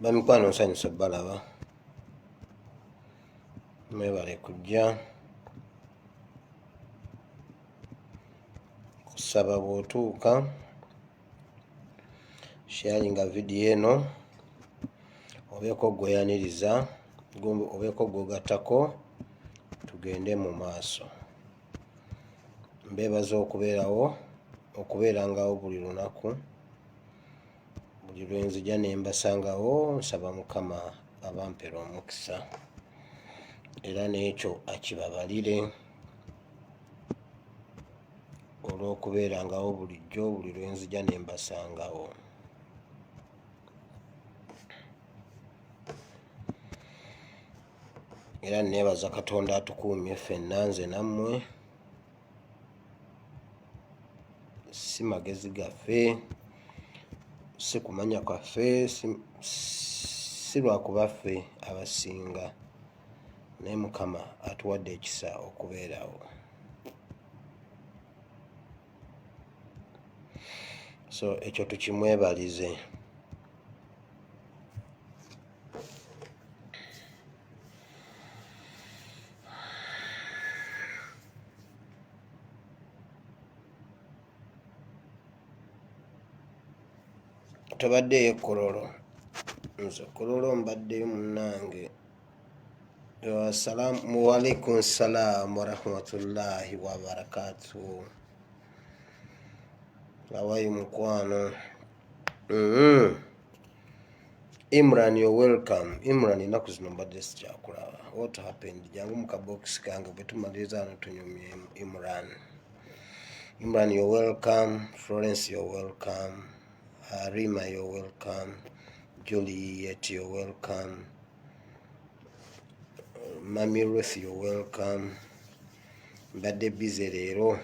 Bamikwano nsanyusa balaba mwebale kujja kusaba bw'otuuka sharinga vidiyo eno obeeko gweyaniriza obeeko gwogattako tugende mu maaso. Mbeebaza okubeerangawo buli lunaku, buli lwenzija ne mbasangawo. Nsaba Mukama abampera omukisa era n'ekyo akibabalire olw'okubeerangawo bulijjo buli lwenzija ne mbasangawo. Era neebaza Katonda atukuumye ffenna nze nammwe. Si magezi gaffe, si kumanya kwaffe, si lwakuba ffe abasinga, naye Mukama atuwadde ekisa okubeerawo. So ekyo tukimwebalize. Tobaddeyo Kololo? Nze Kololo mbaddeyo munnange. Assalamu alaikum salam wa rahmatullahi wa barakatuh. Awayi mukwano. Imran, you're welcome. Imran, ennaku zino mbadde sikyakulaba. What happened? Jangu mu kabokisi kange bwe tumaliriza ano tunyumye Imran. Imran, you're welcome. Florence, you're welcome. Rima, you're welcome. Juliet, you're welcome. Mami Ruth, you're welcome. Mbadde busy leero.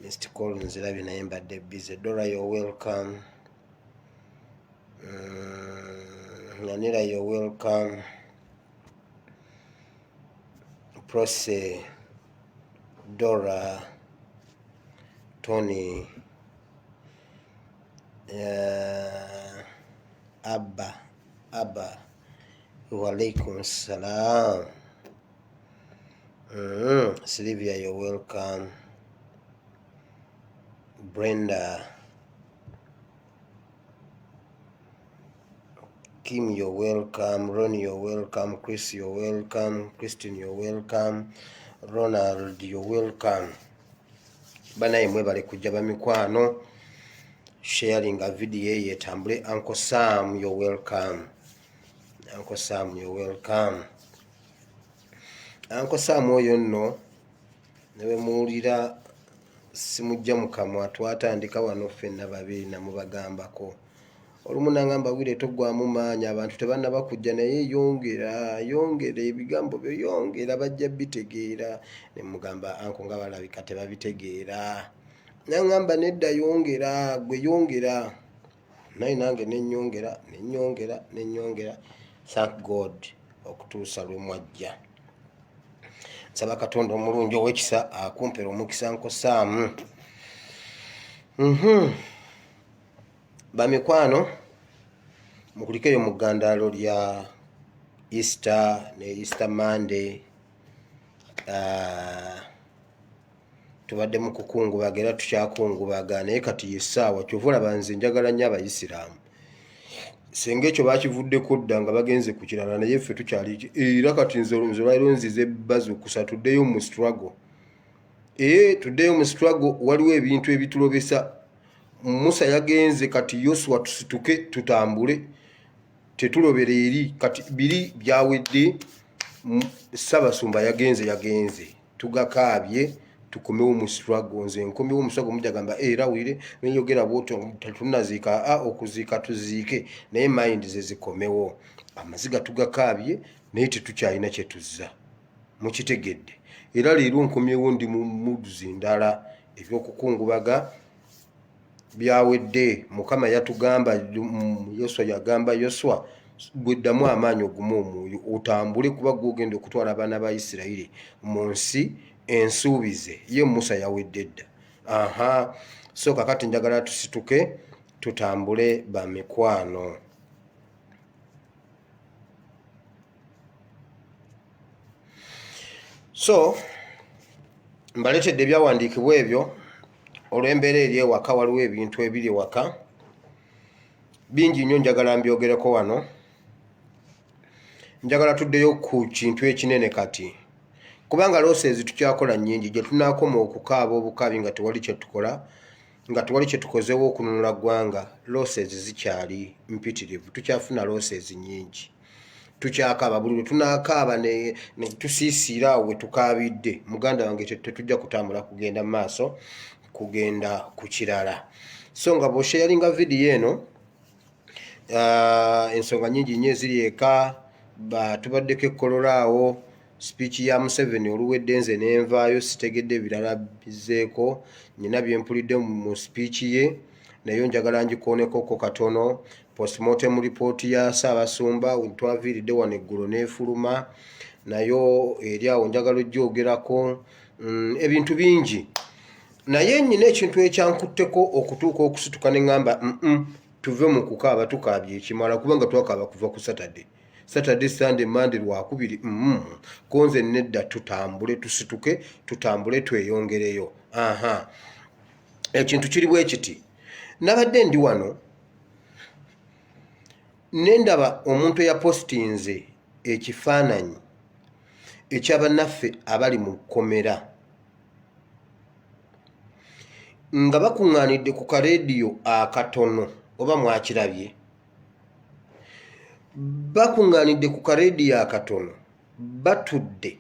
Mr. Collins nzirabye naye mbadde busy. Dora, you're welcome. Nanira, you're welcome. Prose, Dora, Tony, Abba, wa alaikum salam. Sylvia, you're welcome. Brenda, Kim, you're welcome. Ronnie, you're welcome. Chris, you're welcome. Christine, you're welcome. Ronald, you're welcome. Banaye mwebale kujja bamikwano. Sharing a video yetambule. Uncle Sam, you're welcome. Uncle Sam, you're welcome. Uncle Sam oyo nno newe muwulira simujja mu kamwa twatandika wano ffenna babiri namubagambako. Olumu nangamba wire togwamu maanyi, abantu tebannaba kujja naye yongera ebigambo byo, yongera bajja bitegeera. Ne mugamba anko nga balabika tebabitegeera. Nangamba nedda yongera, gwe yongera. Naye nange nenyongera. Thank God okutuusa lwe mwajja. Nsaba Katonda omulungi ow'ekisa akumpera omukisa nkosaamu. Bamikwano mukulikeyo mu ggandaalo lya Easter ne Easter Monday. tubadde mu kukungubaga era tukyakungubaga naye kati yessaawa kyova olaba nze njagala nnyo Abayisiraamu senga ekyo bakivuddeko dda nga bagenze ku kirala naye ffe tukyali era kati nze lwaliro nzize bazukusa tuddeyo mu struggle tuddeyo mu struggle waliwo ebintu ebitulobesa Musa yagenze kati Yoswa tusituke tutambule tetulobera eri kati biri byawedde Ssaabasumba yagenze tugakaabye tukomewo mu struggle nze nkomyewo mu struggle mujagamba era wire njogera bwoto tunaziika okuziika tuziike naye mind ze zikomewo amaziga tugakaabye naye tetukyalina kye tuzza mukitegedde era leero nkomyewo ndi mu muduzi ndala ebyokukungubaga byawedde Mukama yatugamba Yoswa yagamba Yoswa gweddamu amaanyi ogumu omwoyo otambule kuba gwogenda okutwala abaana ba Isirayiri mu nsi ensuubize ye Musa yawedde dda so kakati njagala tusituke tutambule bamikwano so mbaletedde ebyawandiikibwa ebyo olw'embeera eri ewaka waliwo ebintu ebiri ewaka bingi nnyo njagala mbyogereko wano njagala tuddeyo ku kintu ekinene kati kubanga losezi tukyakola nnyingi gye tunaakoma okukaaba obukaabi nga tewali kye tukola nga tewali kye tukozeewo okununula ggwanga losezi zikyali mpitirivu tukyafuna losezi nnyingi tukyakaaba buli lwe tunaakaaba ne tusiisiira awo we tukaabidde muganda wange tetujja kutambula kugenda mu maaso kugenda ku kirala so nga bw'osharinga vidiyo eno ensonga nyingi nnyo eziri eka tubaddeko ekkololaawo speech ya Museveni oluwedde nze nenvaayo sitegedde ebirala bizeeko nyina byempulidde mu speech ye naye njagala ngikoonekoko katono postmortem report ya Ssaabasumba twaviiridde wano eggulo neefuluma nayo eri awo njagala ogyogerako ebintu bingi naye nyina ekintu ekyankutteko okutuuka okusituka ne ŋŋamba tuve mu kukaaba tukaabye ekimala kubanga twakaaba kuva ku Saturday Sunday Monday lwakubiri konze nedda tutambule tusituke tutambule tweyongereyo ekintu kiri bwe kiti nabadde ndi wano nendaba omuntu eyapostinze ekifaananyi ekyabannaffe abali mu kkomera nga bakuŋŋaanidde ku kareediyo akatono oba mwakirabye bakuŋŋaanidde ku kareediyo akatono batudde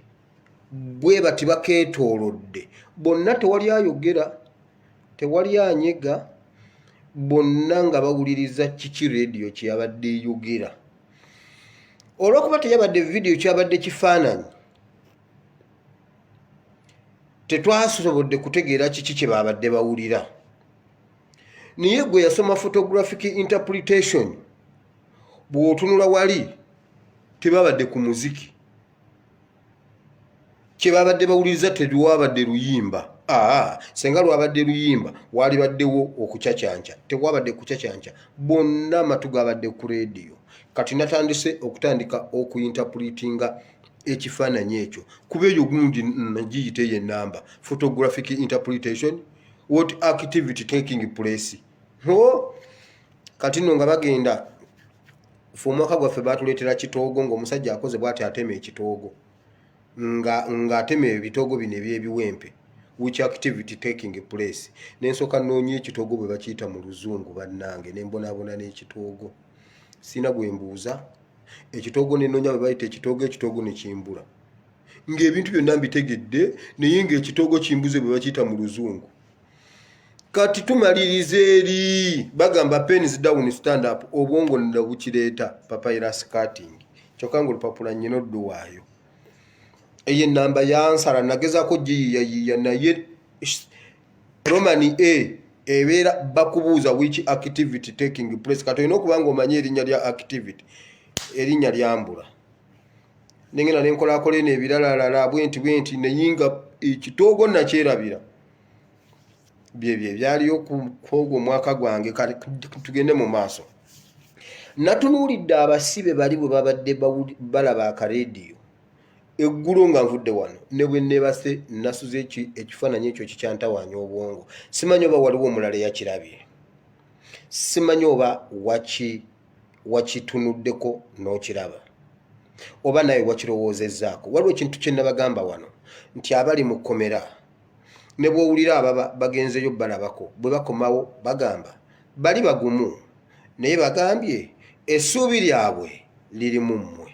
bwe bati bakeetoolodde bonna tewali ayogera tewali anyega bonna nga bawuliriza kiki reediyo kyeyabadde eyogera olw'okuba teyabadde vidiyo kyabadde kifaananyi tetwasobodde kutegeera kiki kye babadde bawulira naye gwe yasoma photographic interpretation bw'otunula wali tebabadde ku muziki kye babadde bawuliriza terwabadde luyimba senga lwabadde luyimba walibaddewo okucacyanca tewabadde kucacyanca bonna amatu gabadde ku reediyo kati natandise okutandika okuinterpretinga ekifaananyi ekyo kuba eyo gundi nagiyita eyo ennamba photographic interpretation what activity taking place kati nno nga bagenda fe omwaka gwaffe batuleetera kitoogo ng'omusajja akoze bw'ati atema ekitoogo nga atema ebitoogo bino ebyebiwempe which activity taking place nensooka noonya ekitoogo bwe bakiyita mu luzungu bannange nembonaabona n'ekitoogo sina gwe mbuuza ekitoogo nenoonya bwe bayita ekitoogo ne kimbula ng'ebintu byonna mbitegedde naye ng'ekitoogo kimbuze bwe bakiyita mu luzungu kati tumaliriza eri bagamba pens down stand up obwongo nda bukireeta papyrus cutting kyokka ng'olupapula nnyina oddu waayo eyo ennamba yansala nagezaako giyiyayiya naye romani ebeera bakubuuza which activity taking place kati olina okuba nga omanye erinnya lya activity erinnya lyambula nengenda nenkolakola eno ebiralalala bwenti naye nga ekitoogo nakyerabira byebyo ebyaliyo kwogwo omwaka gwange tugende mu maaso natunuulidde abasibe bali bwe babadde balaba akareediyo eggulo nga nvudde wano ne bwe neebase nasuze ekifaananyi ekyo kikyantawaanya obwongo. Simanyi oba waliwo omulala eyakirabye, simanyi oba wakitunuddeko n'okiraba oba nawe wakirowoozezzaako. Waliwo ekintu kye nabagamba wano nti abali mu kkomera ne bw'owulira ababa bagenzeyo balabako bwe bakomawo bagamba bali bagumu naye bagambye essuubi lyabwe liri mu mmwe.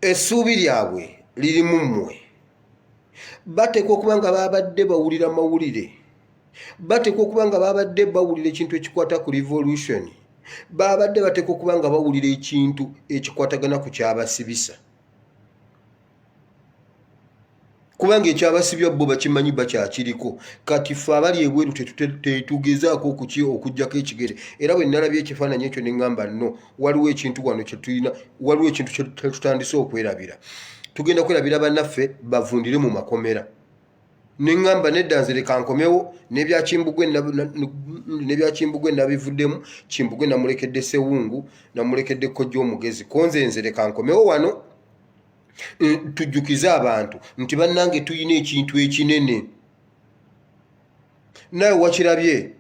Essuubi lyabwe liri mu mmwe. Bateekwa okuba nga babadde bawulira mawulire, bateekwa okuba nga babadde bawulira ekintu ekikwata ku revolution, babadde bateekwa okuba nga bawulira ekintu ekikwatagana ku kyabasibisa, kubanga ekyabasibya bo bakimanyi bakyakiriko. Kati ffe abali ebweru tetugezaako okuggyako ekigere. Era bwe nalabye ekifaananyi ekyo ne ŋŋamba nno waliwo ekintu wano kyetulina, waliwo ekintu kyetutandise okwerabira. Tugenda kwerabira bannaffe bavundire mu makomera. Ne ŋŋamba nedda nze leka nkomewo n'ebyakimbugwe nabivuddemu. Kimbugwe namulekedde Ssewungu, namulekedde Kkojja omugezi. Ko nze leka nkomewo wano tujjukize abantu nti bannange tuyina ekintu ekinene. Nawe wakirabye?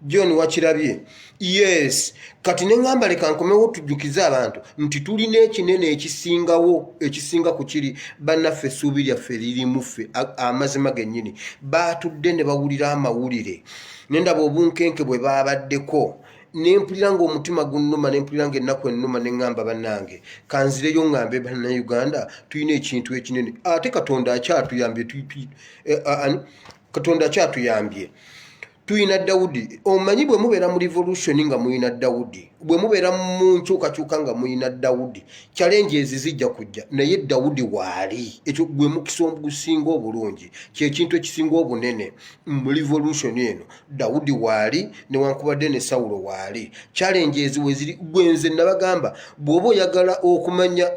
John wakirabye? Yes. Kati ne ŋŋamba leka nkomewo tujjukize abantu nti tulina ekinene ekisinga ku kiri. Bannaffe essuubi lyaffe lirimu ffe amazima gennyini. Baatudde ne bawulira amawulire, ne ndaba obunkenke bwe baabaddeko, ne mpulira ng'omutima gunnuma, ne mpulira ng'ennaku ennuma, ne ŋŋamba bannange kanzireyo ŋŋambe bannayuganda tulina ekintu ekinene. Ate Katonda akyatuyambye, Katonda akyatuyambye. Tuyina Dawudi. Omanyi bwe mubeera mu revolution nga muyina Dawudi, bwe mubeera mu nkyukakyuka nga muyina Dawudi, challenge ezizijja kujja, naye Dawudi waali. Ekyo gwe mukisa ogusinga obulungi, kyekintu ekisinga obunene mu revolution eno. Dawudi waali newankubadde ne Sawulo waali. Challenge eziwe ziri. Gwe nze nabagamba bw'oba oyagala okumanya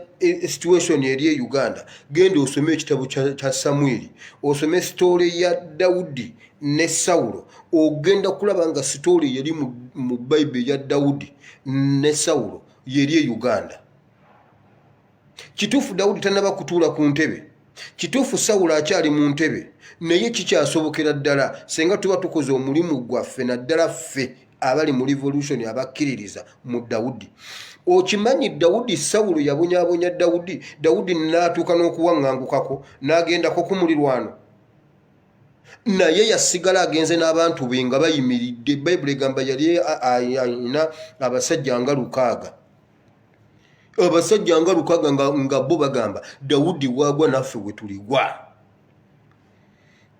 situation eri e Uganda, genda osome ekitabo kya Samwiri, osome story ya Dawudi ne Sawulo. Ogenda kulaba nga story yali mu Bible ya Dawudi ne Sawulo yeri e Uganda. Kituufu Dawudi tanaba kutuula ku ntebe, kituufu Sawulo akyali mu ntebe, naye kikyasobokera ddala senga tuba tukoze omulimu gwaffe naddala ffe abali mu revolution abakkiririza mu Dawudi. Okimanyi Dawudi, Sawulo yabonyaabonya Dawudi, Dawudi n'atuuka n'okuwaŋŋangukako n'agendako ku mulirwano, naye yasigala agenze n'abantu be nga bayimiridde. Bayibuli egamba yali ayina abasajja nga 600. Abasajja nga 600 nga bo bagamba Dawudi wagwa naffe we tuligwa.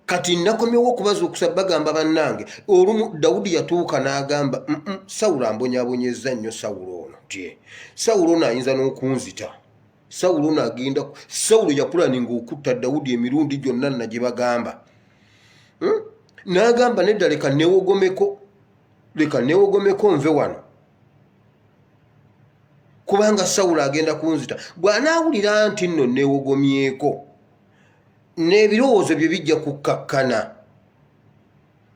Kati nakomyewo okubazuukusa bagamba bannange, olumu Dawudi yatuuka n'agamba Sawulo ambonyaabonyezza nnyo Sawulo ono tye. Sawulo ono ayinza n'okunzita. Sawulo ono agenda. Sawulo yapulaninga okutta Dawudi emirundi gyonna nna gye bagamba. N'agamba nedda leka neewogomeko nve wano, kubanga Sawulo agenda kunzita. Bw'anaawulira nti nno neewogomyeko, n'ebirowoozo bye bijja kukkakkana,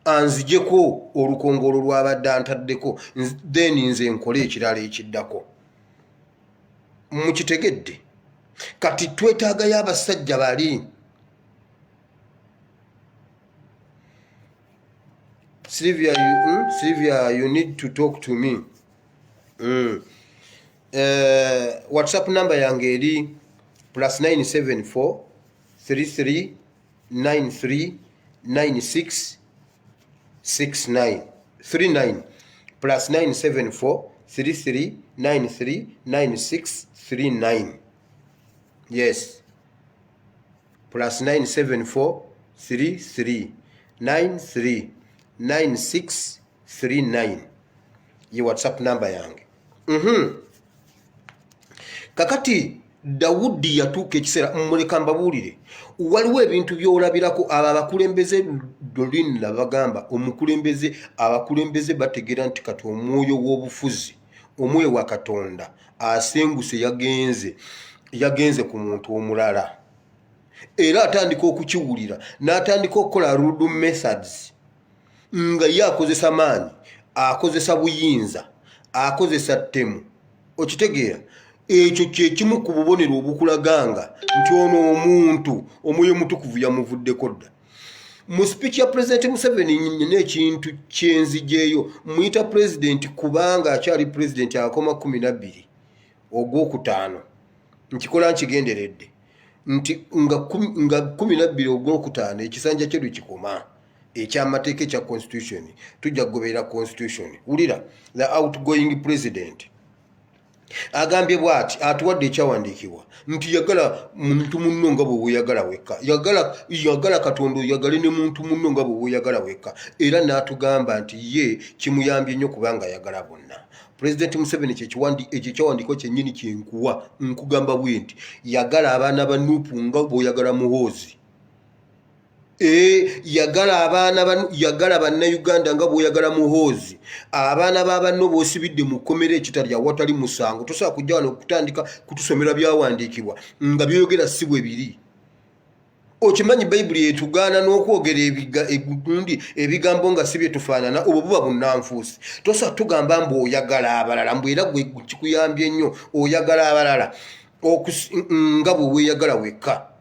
anzijeko olukongolo lw'abadde antaddeko, then nze nkole ekirala ekiddako. Mukitegedde? Kati twetaagayo abasajja bali. Sylvia, you need to talk to me. WhatsApp number yange eri +974 33 93 96 69 39 +974 33 93 96 39. Yes, +974 33 93 9639 ye WhatsApp number yange. Kakati Dawudi yatuuka ekiseera, muleka mbabuulire, waliwo ebintu by'olabirako abo abakulembeze. Dolin bagamba abakulembeze bategeera nti kati omwoyo w'obufuzi, omwoyo wa Katonda asenguse yagenze ku muntu omulala, era atandika okukiwulira n'atandika okukola rude methods nga ye akozesa maanyi akozesa buyinza akozesa ttemu okitegeera ekyo kye kimu ku bubonero obukulaganga nti ono omuntu omwoyo mutukuvu yamuvuddeko dda mu speech ya President Museveni n'ekintu kyenzijeeyo muyita president kubanga akyali president akoma 12 ogwokutaano nkikola nkigenderedde nti nga 12 ogwokutaano ekisanja kyedu kikoma ekyamateeka ekya constitution tujja kugoberera constitution wulira the outgoing president agambye bwati atuwadde ekyawandiikibwa nti yagala muntu munno nga bwe weeyagala wekka yagala Katonda oyagale ne muntu munno nga bwe weeyagala wekka era n'atugamba nti ye kimuyambye nnyo kubanga yagala bonna President Museveni ekyo kyawandiiko kyennyini kyenkuwa nkugamba bwe nti yagala abaana ba Nuupu nga bw'oyagala Muhoozi yagala bannayuganda nga bw'oyagala Muhoozi abaana b'abanno b'osibidde mu kkomera ekitali awatali musango tosobola kujja wano okutandika kutusomera byawandiikibwa nga byogera si bwe biri okimanyi bayibuli etugaana n'okwogera ebigambo nga si bye tufaanana obwo buba bunnanfuusi tosobola tugamba mbu oyagala abalala mbu era gwe kikuyambye nnyo oyagala abalala nga bwe weeyagala wekka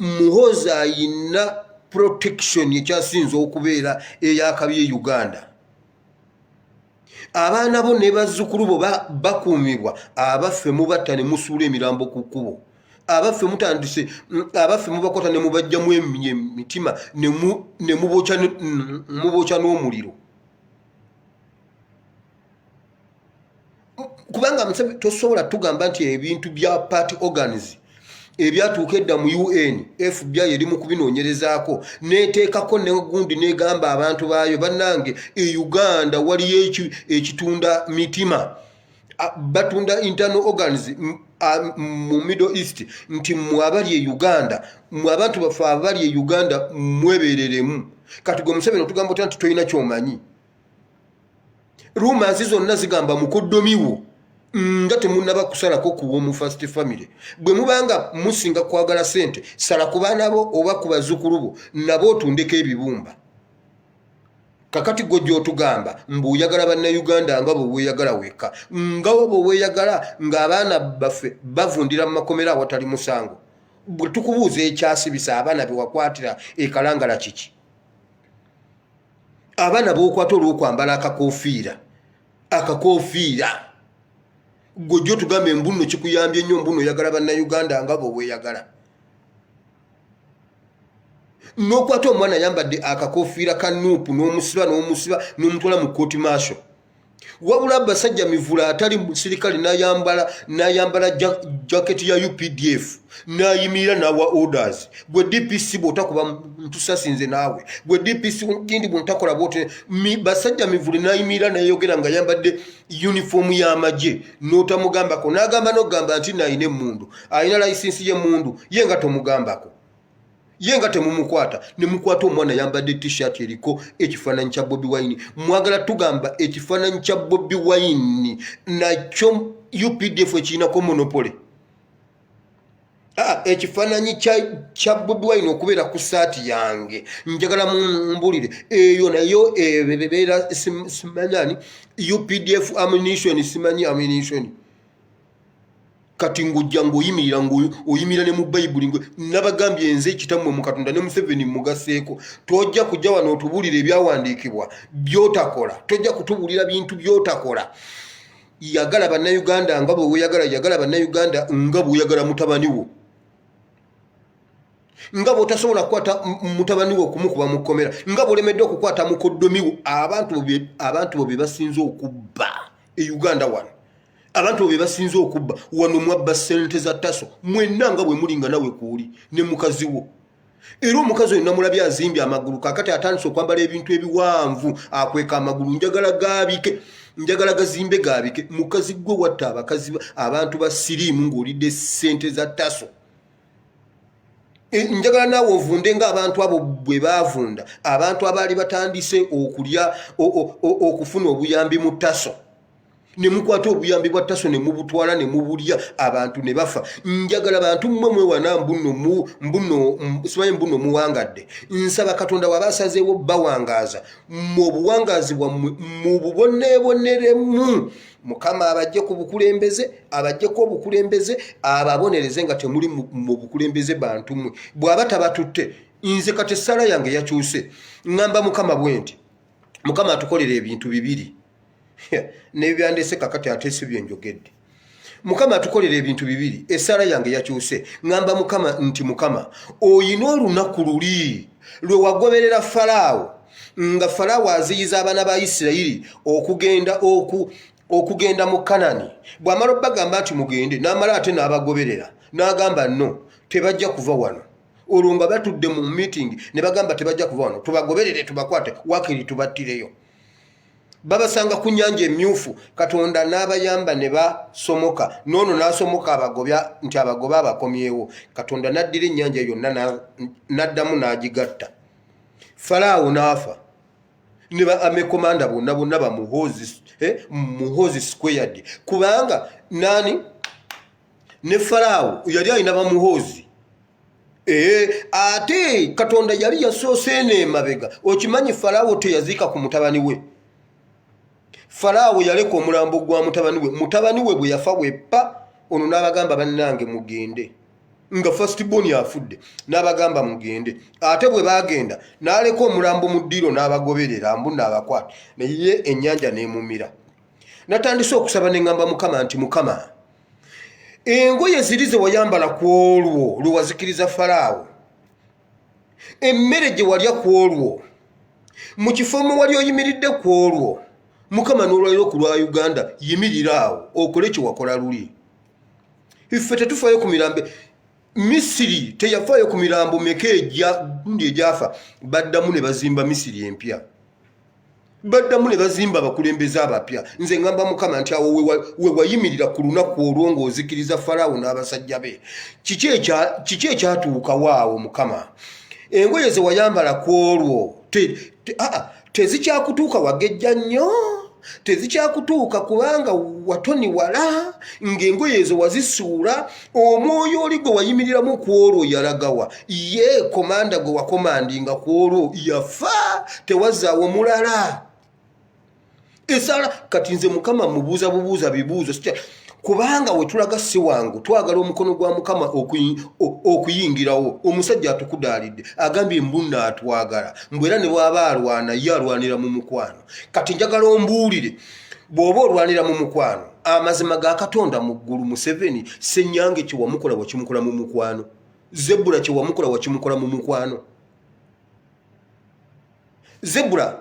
Muhoozi ayina protection ekyasinze okubeera ey'akabi e Uganda abaana bo ne bazzukulu bo bakuumibwa abaffe mubatta ne musuula emirambo ku kkubo abaffe mutandise abaffe mubakota ne mubajjamu emitima ne mubokya n'omuliro kubanga Museveni tosobola tugamba nti ebintu bya party organs ebyatuuka edda mu UN FBI eri mu kubinoonyerezaako neteekako negundi negamba abantu baayo bannange e Uganda waliyo ekitunda mitima batunda internal organs mu Middle East nti mwabali e Uganda mwabantu baffe abali e Uganda mwebereremu kati gwe Museveni otugamba nti toyina kyomanyi rumors zonna zigamba mukoddomiwo nga temunnaba kusalako ku Home First Family bwe mubanga musinga kwagala sente sala ku baana bo oba ku bazzukulu bo nabo otundeko ebibumba kakati gojjo otugamba mbu oyagala bannayuganda nga bwe weeyagala wekka nga bwe weeyagala ng'abaana baffe bavundira mu makomera awatali musango bwe tukubuuza ekyasibisa abaana be wakwatira ekalangala kiki abaana b'okwata olw'okwambala akakoofiira gojjo tugambe mbuno kikuyambye nnyo mbuno oyagala bannayuganda nga bwe weeyagala n'okwata omwana ayambadde akakoofiira ka Nuupu n'omusiba n'omutwala mu kooti maasho wabula basajja mivula atali musirikale n'ayambala jaketi ya UPDF n'ayimirira n'awa orders gwe DPC bw'otakuba ntusasinze naawe gwe DPC gindi bw'ontakola bw'ote basajja mivule n'ayimirira n'ayogera nga yambadde uniform y'amagye n'otamugambako n'ogamba nti naayina emmundu ayina layisinsi y'emmundu ye nga tomugambako ye nga temumukwata ne mukwata omwana yambadde t-shirt eriko ekifaananyi kya Bobi Wine mwagala tugamba ekifaananyi kya Bobi Wine nakyo UPDF ekirinako monopole ekifaananyi kya Bobi Wine okubeera ku saati yange njagala mumbulire eyo nayo bebeera simanyani UPDF ammunition simanyi ammunition kati ngujja ng'oyimirira ne mu Bayibuli nabagambye enze ekitammwe mu Katonda ne Museveni mugaseeko tojja kujja wano otubuulira ebyawandiikibwa byotakola tojja kutubuulira bintu byotakola yagala bannayuganda nga bwe weeyagala yagala bannayuganda nga bwe oyagala mutabani wo nga bwe otasobola kukwata mutabani wo okumukuba mu kkomera nga bwe olemedde okukwata mukoddomi wo abantu bo be basinze okubba e Uganda wano abantu be basinze okubba wano mwabba ssente za Taso mwenna nga bwe mulinga nawe kuuli ne mukazi wo era omukazi oyo namulabye azimbye amagulu kakati atandise okwambala ebintu ebiwanvu akweka amagulu njagala gazimbe gaabike mukazi gwe watta abakazi abantu ba siriimu ng'olidde ssente za Taso njagala naawe ovunde ng'abantu abo bwe baavunda abantu abaali batandise okulya okufuna obuyambi mu Taso ne mukwata obuyambi bwa ttaso ne mubutwala ne mubulya abantu ne bafa. Njagala abantu mmwe mwewana simanyi mbuno muwangadde. Nsaba Katonda wabasazeewo bawangaaza mu buwangaazi bwammwe mububoneeboneremu. Mukama abajje ku bukulembeze, abajjeko obukulembeze, ababonereze nga temuli mu bukulembeze bantu mmwe. Bw'aba tabatutte, nze kati essala yange yakyuse. Ngamba Mukama bwe nti, Mukama atukolera ebintu bibiri. Nebyandese kakati ate si bye njogedde. Mukama atukolera ebintu bibiri. Essala yange yakyuse. Ngamba Mukama nti, Mukama oyina olunaku luli lwe wagoberera Falaawo, nga Falaawo aziyiza abaana ba Isirayiri okugenda mu Kanani. Bw'amala obbagamba nti mugende, n'amala ate n'abagoberera, n'agamba no, tebajja kuva wano. Olwo nga batudde mu meeting ne bagamba tebajja kuva wano, tubagoberere tubakwate, wakiri tubattireyo. Babasanga ku nnyanja emyufu, Katonda n'abayamba ne basomoka. Noono n'asomoka abagobya nti abagoba abakomyewo. Katonda n'addira ennyanja yonna n'addamu n'agigatta. Falaawo n'afa. Ne ba amekomanda bonna bamuhoozi squared. Kubanga nani ne Falaawo yali alina bamuhoozi. Ate Katonda yali yasoose n'emabega. Okimanyi Falaawo teyaziika ku mutabani we. Falaawo yaleka omulambo gwa mutabani we bwe yafa weppa, ono n'abagamba bannange mugende. Nga firstborn afudde, n'abagamba mugende. Ate bwe bagenda n'aleka omulambo mu ddiro n'abagoberera mbu n'abakwata, naye ennyanja n'emumira. Natandise okusaba ne ngamba Mukama nti, Mukama engoye ziri ze wayambala ku olwo lwe wazikiriza Falaawo, emmere gye walya ku olwo, mu kifo mwe wali oyimiridde ku olwo, Mukama n'olwaliro ku lwa Uganda yimirira awo okole kye wakola luli. Iffe tetufaayo ku mirambo. Misiri teyafaayo ku mirambo meka egyafa. Baddamu ne bazimba Misiri empya. Baddamu ne bazimba abakulembeze abapya. Nze ngamba Mukama nti awo we wayimirira ku lunaku olwo ng'ozikiriza Falaawo n'abasajja be. Kiki ekyatuuka waawo Mukama? Engoye ze wayambala ku olwo tezikyakutuuka wagejja nnyo. Tezikyakutuuka kubanga watoni wala ng'engoye ezo wazisuula. Omwoyo oli gwe wayimiriramu ku olwo yalagawa. Ye komanda gwe wakomandinga ku olwo yafa, tewazaawo mulala. Esala kati nze Mukama mubuuza bibuuzo kubanga we tulaga si wangu twagala omukono gwa Mukama okuyingirawo. Omusajja atukudaalidde agambye mbunna atwagala mbwera ne bw'aba alwana ye alwanira mu mukwano. Kati njagala ombuulire, bw'oba olwanira mu mukwano, amazima ga Katonda mu ggulu Museveni Ssenyange kye wamukola wakimukola mu mukwano. Zebula kye wamukola wakimukola mu mukwano. Zebula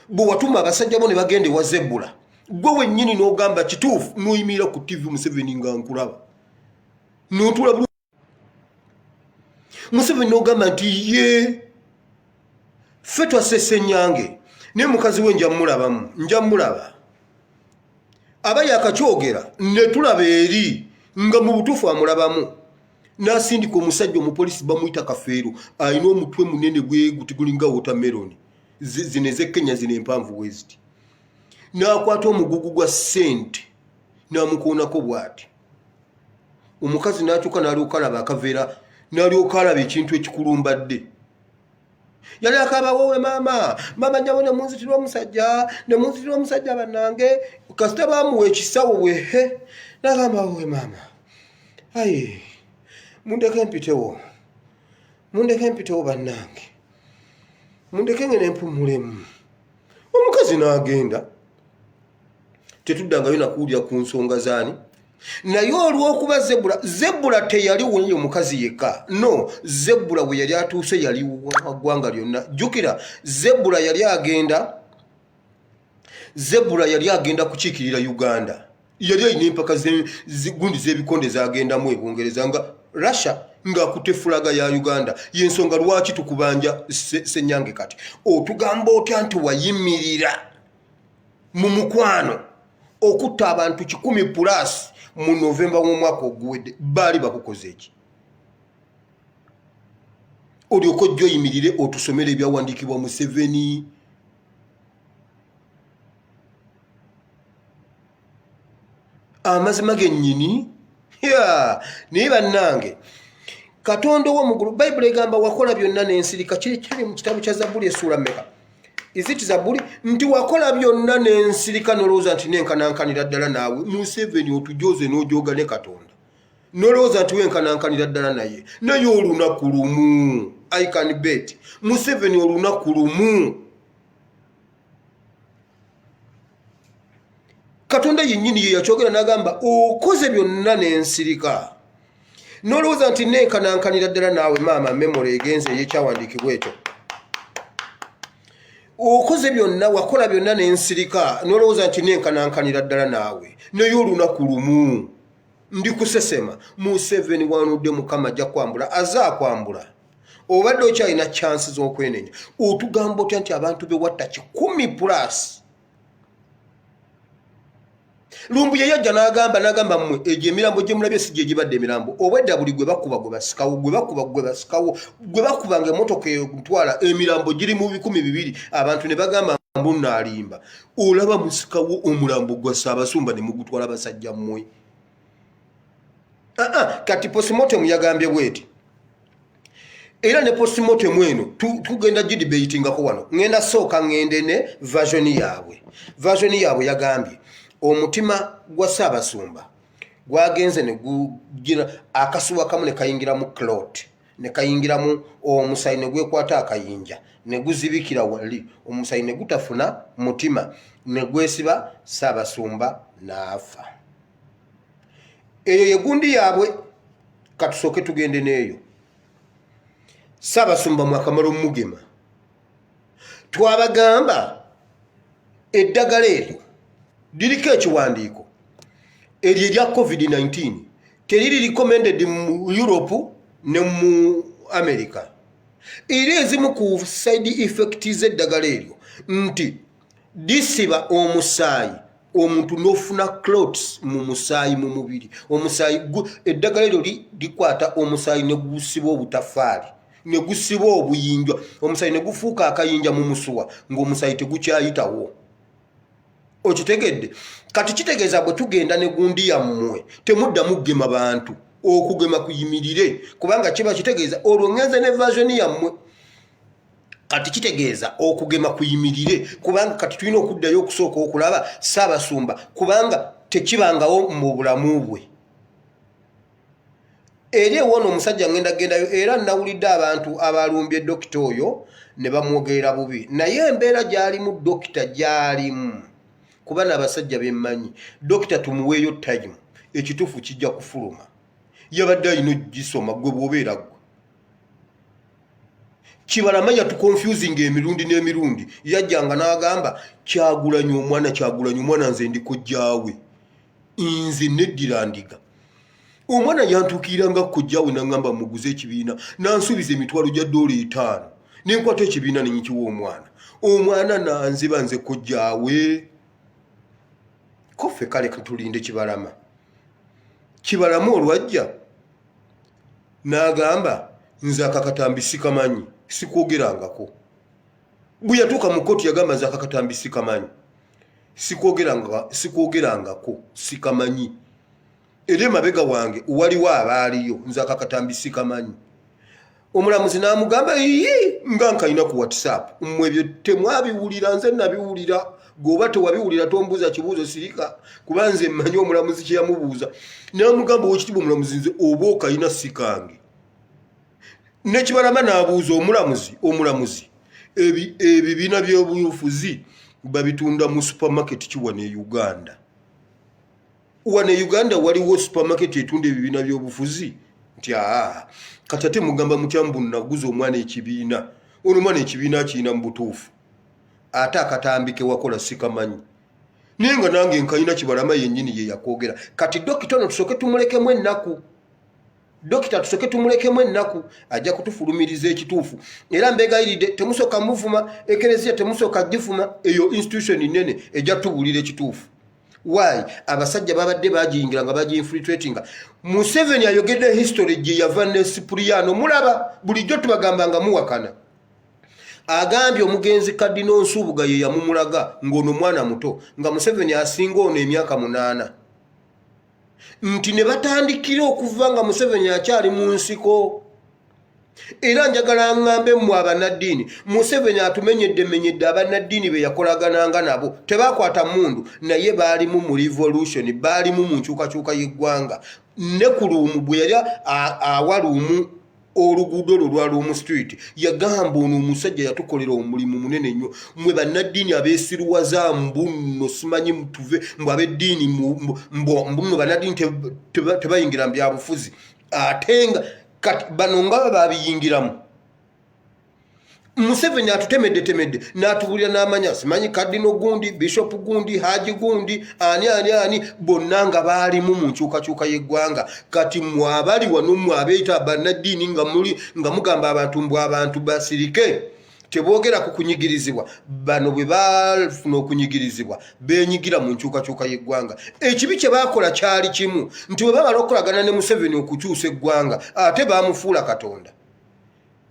bwe watuma abasajja bo ne bagende wa Zebula, gwe wennyini n'ogamba kituufu n'oyimirira ku TV Museveni nga nkulaba n'otula Museveni n'ogamba nti ye ffe twasse Ssenyange naye mukazi we nja mulaba aba yakakyogera ne tulaba eri nga mu butuufu amulabamu. N'asindika omusajja omupolisi bamuyita Kafeero, alina omutwe munene guti gulinga watermelon, zino ez'Ekenya zino empanvu bwe ziti. N'akwata omugugu gwa ssente n'amukoonako bw'ati. Omukazi n'akyuka n'alyoka alaba akaveera, n'alyoka alaba ekintu ekikulumbadde. Yali akaba wowe mama nyawo ne munzitira omusajja bannange, kasita baamuwa ekisawo bwehe n'agamba wowe mama, ayi mundeke mpitewo bannange, mundeke ngene mpumulemu. Omukazi n'agenda. Tetuddangayo nakuwulira ku nsonga zaani. Naye olw'okuba Zebula teyali weyo omukazi yekka. No, Zebula bwe yali atuuse yali wa ggwanga lyonna. Jjukira Zebula yali agenda kukiikirira Uganda. Yali alina empaka gundi z'ebikonde zagendamu ebungereza nga Russia ng'akutte fulaga ya Uganda. Y'ensonga lwaki tukubanja Ssenyange kati. Otugamba otya nti wayimirira mu mukwano okutta abantu 100+ mu Novemba w'omwaka oguwedde, baali bakukoze eki? Olyoka ojja oyimirire otusomere ebyawandiikibwa Museveni. amazima gennyini naye bannange Katonda w'omugulu Bible egamba wakola byonna n'ensirika kiri mu kitabu kya Zabbuli essula mmeka iziti Zabbuli nti wakola byonna n'ensirika n'olowooza nti nenkanankanira ddala naawe Museveni otujoze n'ojoga ne Katonda n'olowooza nti wenkanankanira ddala naye olunaku lumu I can bet Museveni olunaku lumu Katonda yennyini ye yakyogera n'agamba okoze byonna n'ensirika n'olowooza nti nenkanankanira ddala naawe maama memory egenze ey'ekyawandiikibwa ekyo okoze byonna wakola byonna n'ensirika n'olowooza nti nenkanankanira ddala naawe naye olunaku lumu ndikusesema Museveni wanudde Mukama ajja kwambula azaakwambula obadde okyalina chansi z'okwenenya otugamba otya nti abantu be watta 10+ Lumbu ye yajja n'agamba mmwe egyo emirambo gye mulabye si gye gibadde emirambo obwedda buli gwe bakuba gwe bakubanga emmotoka ekutwala emirambo giri mu 200 abantu ne bagamba mbu naalimba olaba musikawo omulambo gwa Ssaabasumba ne mugutwala basajja mmwe kati postmortem yagambye bweti era ne postmortem eno tugenda gidebatingako wano ngenda sooka ngende ne version yaabwe yagambye omutima gwa Ssaabasumba gwagenze ne gugira akasuwa kamu ne kayingira mu clot ne kayingira mu omusayi ne gwekwata akayinja ne guzibikira wali omusayi ne gutafuna mutima ne gwesiba Ssaabasumba n'afa eyo yegundi yaabwe katusooke tugende neeyo Ssaabasumba mwakamala Mugema twabagamba eddagala eryo diriko ekiwandiiko eryo erya COVID-19 teriri recommended mu Europe ne mu America era ezimu ku side effects z'eddagala eryo nti disiba omusaayi omuntu n'ofuna clots mu musaayi mu mubiri omusaayi eddagala eryo likwata omusaayi ne gusiba obutafaali ne gusiba obuyinjwa omusaayi ne gufuuka akayinja mu musuwa ng'omusaayi tegukyayitawo okitegedde kati kitegeeza bwe tugenda ne gundi yammwe temuddamu kugema bantu okugema kuyimirire kubanga kiba kitegeeza olwo ngenze ne version yammwe kati kitegeeza okugema kuyimirire kubanga kati tulina okuddayo okusooka okulaba Ssaabasumba kubanga tekibangawo mu bulamu bwe eri ewono omusajja gendayo era nawulidde abantu abalumbye dokita oyo ne bamwogerera bubi naye embeera gy'alimu dokita gy'alimu kuba n'abasajja bemmanyi dokita tumuweeyo time ekituufu kijja kufuluma yabadde alina ogisoma gwe bw'obeera gwe Kibalama yatuconfusing emirundi n'emirundi yajjanga n'agamba Kyagulanyi omwana nze ndiko jjaawe nze neddira ndiga omwana yantuukiranga kojjaawe n'angamba muguze ekibiina nansuubiza emitwalo gya $5 nenkwata ekibiina nenyikiwa omwana nanziba nze kojjaawe koffe kale katulinde Kibalama olwajja n'agamba nze akakatambi sikamanyi sikwogerangako bwe yatuuka mu kkooti yagamba nze akakatambi sikamanyi sikwogerangako sikamanyi era emabega wange waliwo abaaliyo nze akakatambi sikamanyi omulamuzi n'amugamba nga nkayina ku WhatsApp mmwe ebyo temwabiwulira nze nabiwulira goba tewabiwulira tombuuza kibuuzo sirika kuba nze mmanyi omulamuzi kye yamubuuza n'amugamba owekitiibwa omulamuzi nze oba okayina sikange ne Kibalama n'abuuza omulamuzi ebibiina by'obufuzi babitunda mu supermarket kiwane Uganda wane Uganda waliwo supermarket etunda ebibiina by'obufuzi nti kati ate mugamba mutyambu naguza omwana ekibiina ono omwana ekibiina kirina mu butuufu ate akatambike wakola sikamanyi naye nga nange nkayina Kibalama yennyini ye yakwogera kati dokita ono tusooke tumulekemu ennaku ajja kutufulumiriza ekituufu era mbegayiridde temusooka muvuma ekereziya temusooka gifuma eyo institution nene ejja tubuulira ekituufu why abasajja babadde bagiyingira nga bagiinfiltratinga Museveni ayogedde history gye yava ne Cipriano mulaba bulijjo tubagamba nga muwakana agambye omugenzi Kadino Nsubuga ye yamumulaga ng'ono mwana muto nga Museveni asinga ono emyaka 8 nti ne batandikira okuva nga Museveni akyali mu nsiko. Era njagala ngambe mmwe abannaddiini, Museveni atumenyedde abannaddiini be yakolagananga nabo tebakwata mundu, naye baalimu mu revolution, baalimu mu nkyukakyuka y'eggwanga. Ne ku luumu bwe yali awaluumu oluguudo lwa Luumu Street yagamba ono omusajja yatukolera omulimu munene nnyo. Mmwe bannaddiini abeesiruwaza mbuno simanyi mutuve mbu ab'eddiini mbuno bannaddiini tebayingira mu byabufuzi ate nga kati bano nga babiyingiramu. Museveni atutemedde n'atubulira n'amanya simanyi Kadino gundi, Bishop gundi, Haji gundi, ani bonna nga baalimu mu nkyukakyuka y'eggwanga. Kati mwabali wano mwabeeta bannaddiini nga mugamba abantu mbu abantu basirike teboogera ku kunyigirizibwa. Bano bwe bafuna okunyigirizibwa beenyigira mu nkyukakyuka y'eggwanga. Ekibi kye baakola kyali kimu nti bwe bamala okolagana ne Museveni okukyusa eggwanga ate baamufuula Katonda.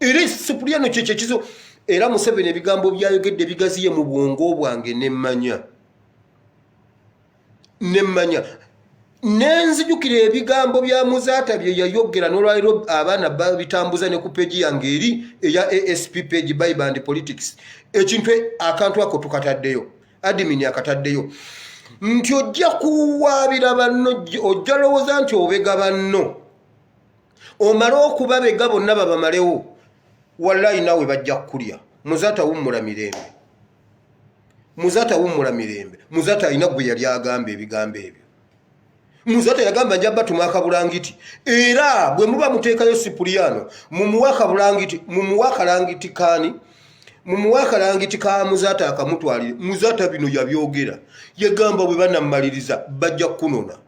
Era Cipriano kyekizo era Museveni ebigambo byayogedde bigaziye mu bwongo bwange nemmanya nenzijukira ebigambo bya Muzaata bye yayogera n'olwaliro abaana babitambuza ne ku peji yange eri eya ASP page Bible and Politics. Ekintu akantu ako tukataddeyo, admin akataddeyo nti ojja kuwaabira banno, ojja lowooza nti obega banno omala okubabega bonna babamalewo, wallahi nawe bajja kukulya. Muzaata wummula mirembe. Muzaata alina gwe yali agamba ebigambo ebyo. Muzaata yagamba njja batuma akabulangiti, era bwe muba muteekayo Cipriano mumuwa akabulangiti, mumuwa akalangiti ka Muzaata akamutwalire. Muzaata bino yabyogera, yagamba bwe banammaliriza bajja kunona.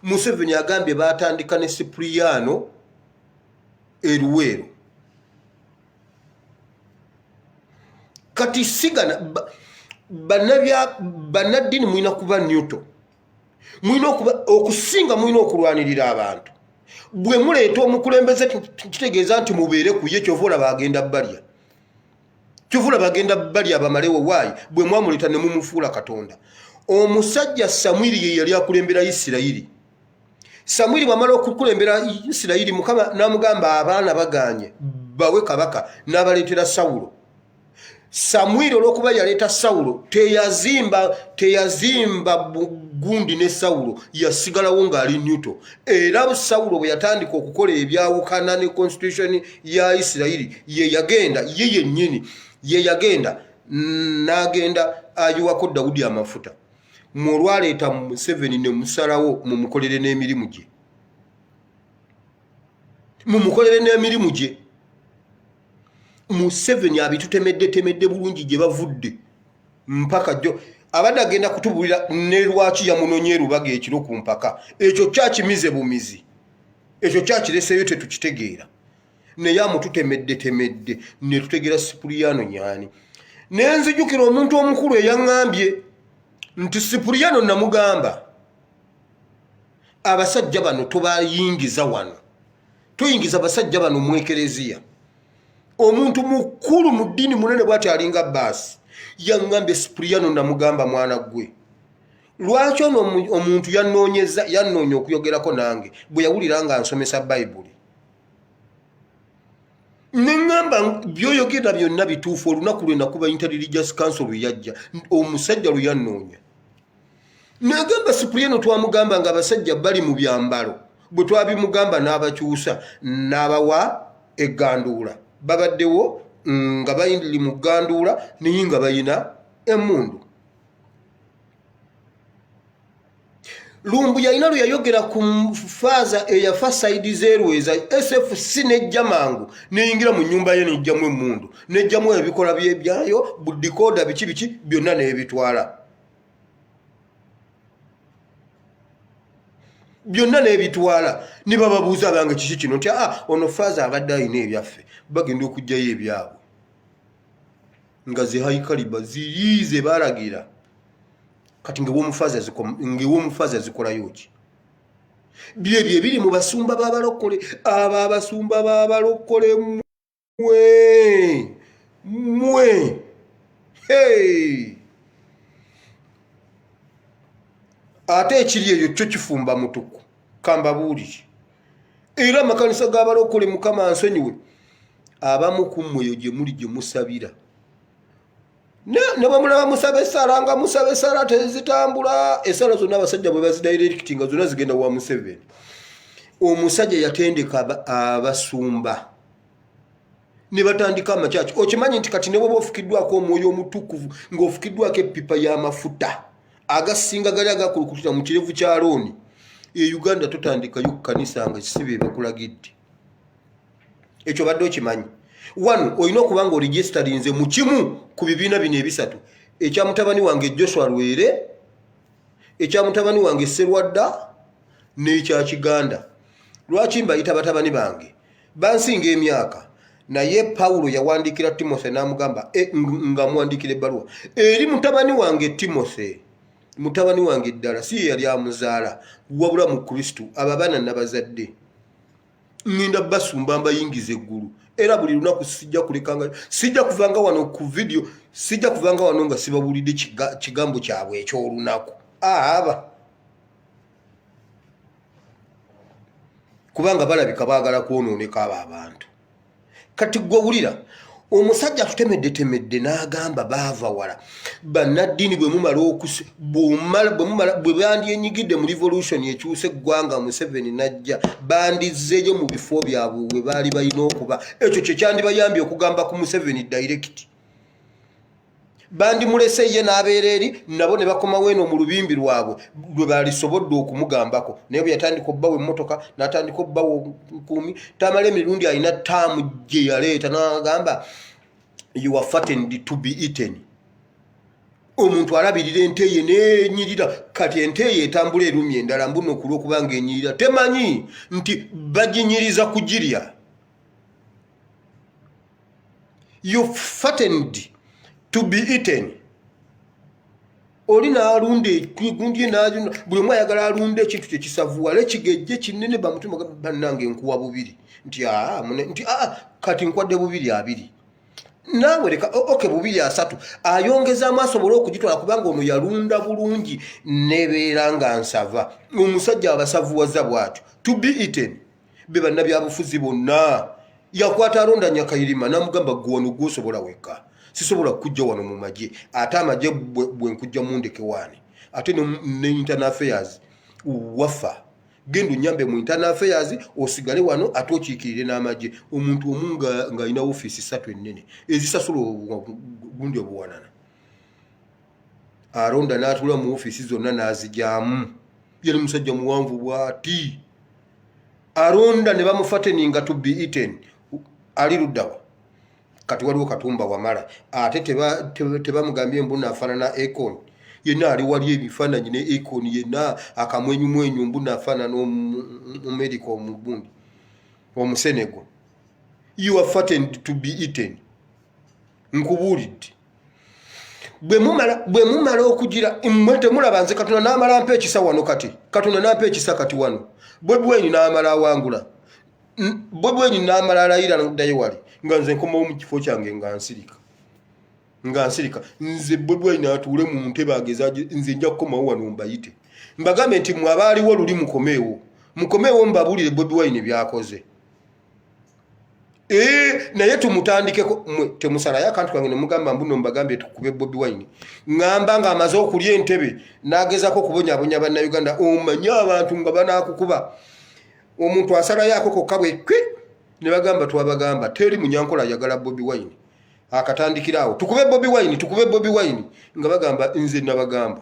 Museveni agambye batandika ne Cipriano eruweero. Kati sigana bannaddiini mulina kuba neutral, mulina okusinga mulina okulwanirira abantu. Bwe muleeta omukulembeze kitegeeza nti mubeere ku ye, kyova olaba agenda balya bamalewo. Waayi bwe mwamuleeta ne mumufuula Katonda. Omusajja Samwiri ye yali akulembera Isirayiri. Samwiri bwamala okukulembera Isirayiri, Mukama n'amugamba abaana baganye bawe kabaka, n'abaleetera Sawulo. Samwiri olw'okuba yaleeta Sawulo teyazimba gundi ne Sawulo, yasigalawo ng'ali neutral. Era Sawulo bwe yatandika okukola ebyawukana ne constitution ya Isirayiri ye yagenda n'agenda ayiwako Dawudi amafuta. Mwolwaleeta Museveni ne musalawo mumukolere n'emirimu gye. Museveni abitutemedde bulungi gye bavudde mpaka jjo abadde agenda kutubulira ne lwaki yamunonye Rubaga ekiro ku mpaka. Ekyo kyakimize bumizi, ekyo kyakireseyo tetukitegeera, naye amututemedde ne tutegeera Cipriano nyaani. Nenzijukira omuntu omukulu eyaŋŋambye nti Cipriano namugamba abasajja bano tobayingiza wano, tuyingiza abasajja bano mu ekereziya. Omuntu mukulu mu ddiini munene bw'ati alinga Baasi yaŋŋambye Cipriano namugamba mwana gwe, lwaki ono omuntu yannoonya okuyogerako nange bwe yawulira nga nsomesa Bayibuli. Neŋŋamba byoyogera byonna bituufu. Olunaku lwe nakuba Inter-Religious Council lwe yajja, omusajja lwe yannoonya. Nagamba Cipriano twamugamba nga abasajja bali mu byambalo, bwe twabimugamba n'abakyusa n'abawa egganduula. Babaddewo nga bayindiri mu gganduula naye nga bayina emmundu. Lumbu yalina lwe yayogera ku faaza eyafa sayidi z'erweza, SFC nejja mangu neyingira mu nnyumba ye nejjamu emmundu, nejjamu ebikola byayo, budikooda biki byonna n'ebitwala. Byonna n'ebitwala. Ne bababuuza abange kiki kino nti ono faaza abadde ayina ebyaffe, bagenda okugjayo ebyabwe nga ze haikaliba ziyize balagira. Kati ng'ew'omufaaza zikolayo ki? Byebyo ebiri mu basumba b'abalokole. Abo abasumba b'abalokole mwe ate ekiri eyo kyo kifumba mutuku. kambabuulire era amakanisa g'abalokole mukama nsonyiwe abamu ku mmwe gye muli gye musabira ne bamulaba musaba essala nga musaba essala tezitambula essala zonna abasajja bwe bazidayirekiti nga zonna zigenda wa Museveni omusajja yatendeka abasumba ne batandika amakyaki okimanyi nti kati ne bwe ofukiddwako omwoyo omutukuvu ng'ofukiddwako eppipa y'amafuta agasinga gali agakulukutira mu kirevu kya Looni Uganda totandikayo kukanisa nga kisibe bakulagidde ekyo badde okimanyi wano olina okuba nga oregisterinze mu kimu ku bibiina bino ebisatu ekya mutabani wange Joshua Lwere ekya mutabani wange Serwadda n'ekya Kiganda lwaki mbayita batabani bange bansinga emyaka naye Paulo yawandiikira Timothy n'amugamba nga muwandiikira ebbaluwa eri mutabani wange Timothy mutabani wange ddala si yali amuzaala wabula mu Kristo ababaana nabazadde ngenda basumba mbayingiza eggulu era buli lunaku sijja kulekanga sijja kuvanga wano ku video sijja kuvanga wano nga sibabulidde kigambo kyabwe eky'olunaku aba kubanga balabika baagala kwonooneka abo abantu kati gwowulira omusajja tutemedde n'agamba baava wala bannaddiini bwe bandyenyigidde mu revolution ekyuse eggwanga Museveni najja bandizzeeyo mu bifo byabwe we baali balina okuba ekyo kye kyandibayambye okugamba ku Museveni direct bandimulese ye n'abeera eri nabo ne bakomawo eno mu lubimbi lwabwe lwe balisobodde okumugambako naye bwe yatandika obbawo emmotoka n'atandika obbawo nkuumi tamala emirundi alina ttaamu gye yaleeta n'agamba you are fattened to be eaten omuntu alabirira ente ye n'enyirira kati ente ye etambula erumye endala mbuno okulw'okuba nga enyirira temanyi nti baginyiriza kugirya you fattened to be eaten oli n'alunda gundi ye n'alunda buli omu ayagala alunda ekintu kyekisavuwala ekigejje kinene bamutima bannange nkuwa bubiri nti kati nkwadde bubiri abiri naawe leka oke bubiri asatu ayongezaamu asobole okugitwala kubanga ono yalunda bulungi nebeera nga nsava omusajja abasavuwaza bw'atyo to be eaten be bannabyabufuzi bonna yakwata alonda Nyakayirima n'amugamba gwe wano gw'osobola wekka sisobola kujja wano mu magye ate amagye bwe nkujja mundeke waani ate ne internal affairs wafa genda onyambe mu internal affairs osigale wano ate okiikirire n'amagye omuntu omu nga alina ofiisi 3 ennene ezisasula gundi obuwanana alonda n'atula mu ofiisi zonna n'azigyamu yali musajja muwanvu bw'ati alonda ne bamufateninga to be eaten ali luddawa kati waliwo Katumba Wamala ate tebamugambye mbuna afaanana Akon yenna ali wali ebifaananyi ne Akon yenna akamwenyumwenyu mbuna afaanana Omumerika omugundi Omusenego you are fattened to be eaten nkubuulidde bwe mumala okugira mmwe temulaba nze Katonda n'amala mpa ekisa wano kati Katonda n'ampa ekisa kati wano Bobi Wine n'amala awangula Bobi Wine n'amala alayira n'oddayo wali nga nze nkomawo mu kifo kyange nga nsirika nze Bobi Wine atuule mu ntebe ageza nze nja kukomawo wano mbayite mbagambe nti mwe abaaliwo luli mukomeewo mbabuulire Bobi Wine byakoze naye tumutandikeko mwe temusalayo akantu kange ne mugamba mbuno mbagambe tukube Bobi Wine ngamba nga amaze okulya entebe n'agezako okubonyabonya bannayuganda omanyi abantu nga banaakukuba omuntu asalayo ako kokka bwe ne bagamba twabagamba teri munyankola ayagala Bobi Wine akatandikirawo tukube Bobi Wine nga bagamba nze nabagamba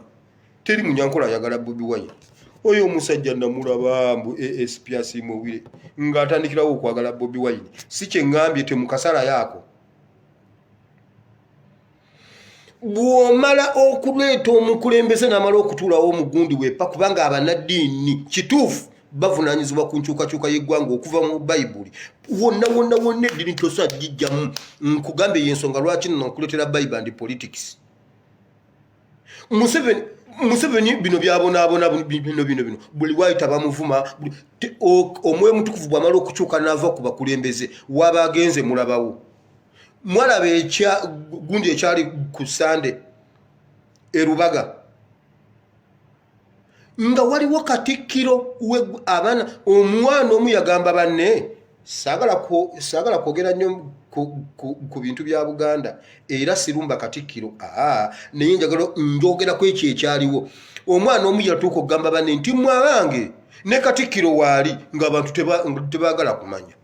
teri munyankola ayagala Bobi Wine oyo omusajja namulaba mbu ASP Asiimowire nga atandikirawo okwagala Bobi Wine si kye ngambye temukasala yako bw'omala okuleeta omukulembeze n'amala okutuulawo omugundi wepa kubanga abanaddiini kituufu bavunaanyizibwa ku nkyukakyuka y'eggwanga okuva mu Bayibuli wonna eddiini tosajjijjamu nkugambe y'ensonga lwaki nno nkuleetera Bible and politics Museveni bino byabonaabona bino buli waayita bamuvuma omwoyo mutukuvu bw'amala okukyuka n'ava ku bakulembeze waba agenze mulabawo mwalaba gundi ekyali ku Sande e Rubaga nga waliwo Katikkiro abaana omwana omu yagamba banne saagala kwogera nnyo ku bintu bya Buganda era sirumba Katikkiro naye njagala njogera ku ekyo ekyaliwo. Omwana omu yatuuka okugamba banne nti mwabange ne Katikkiro waali ng'abantu tebaagala kumanya.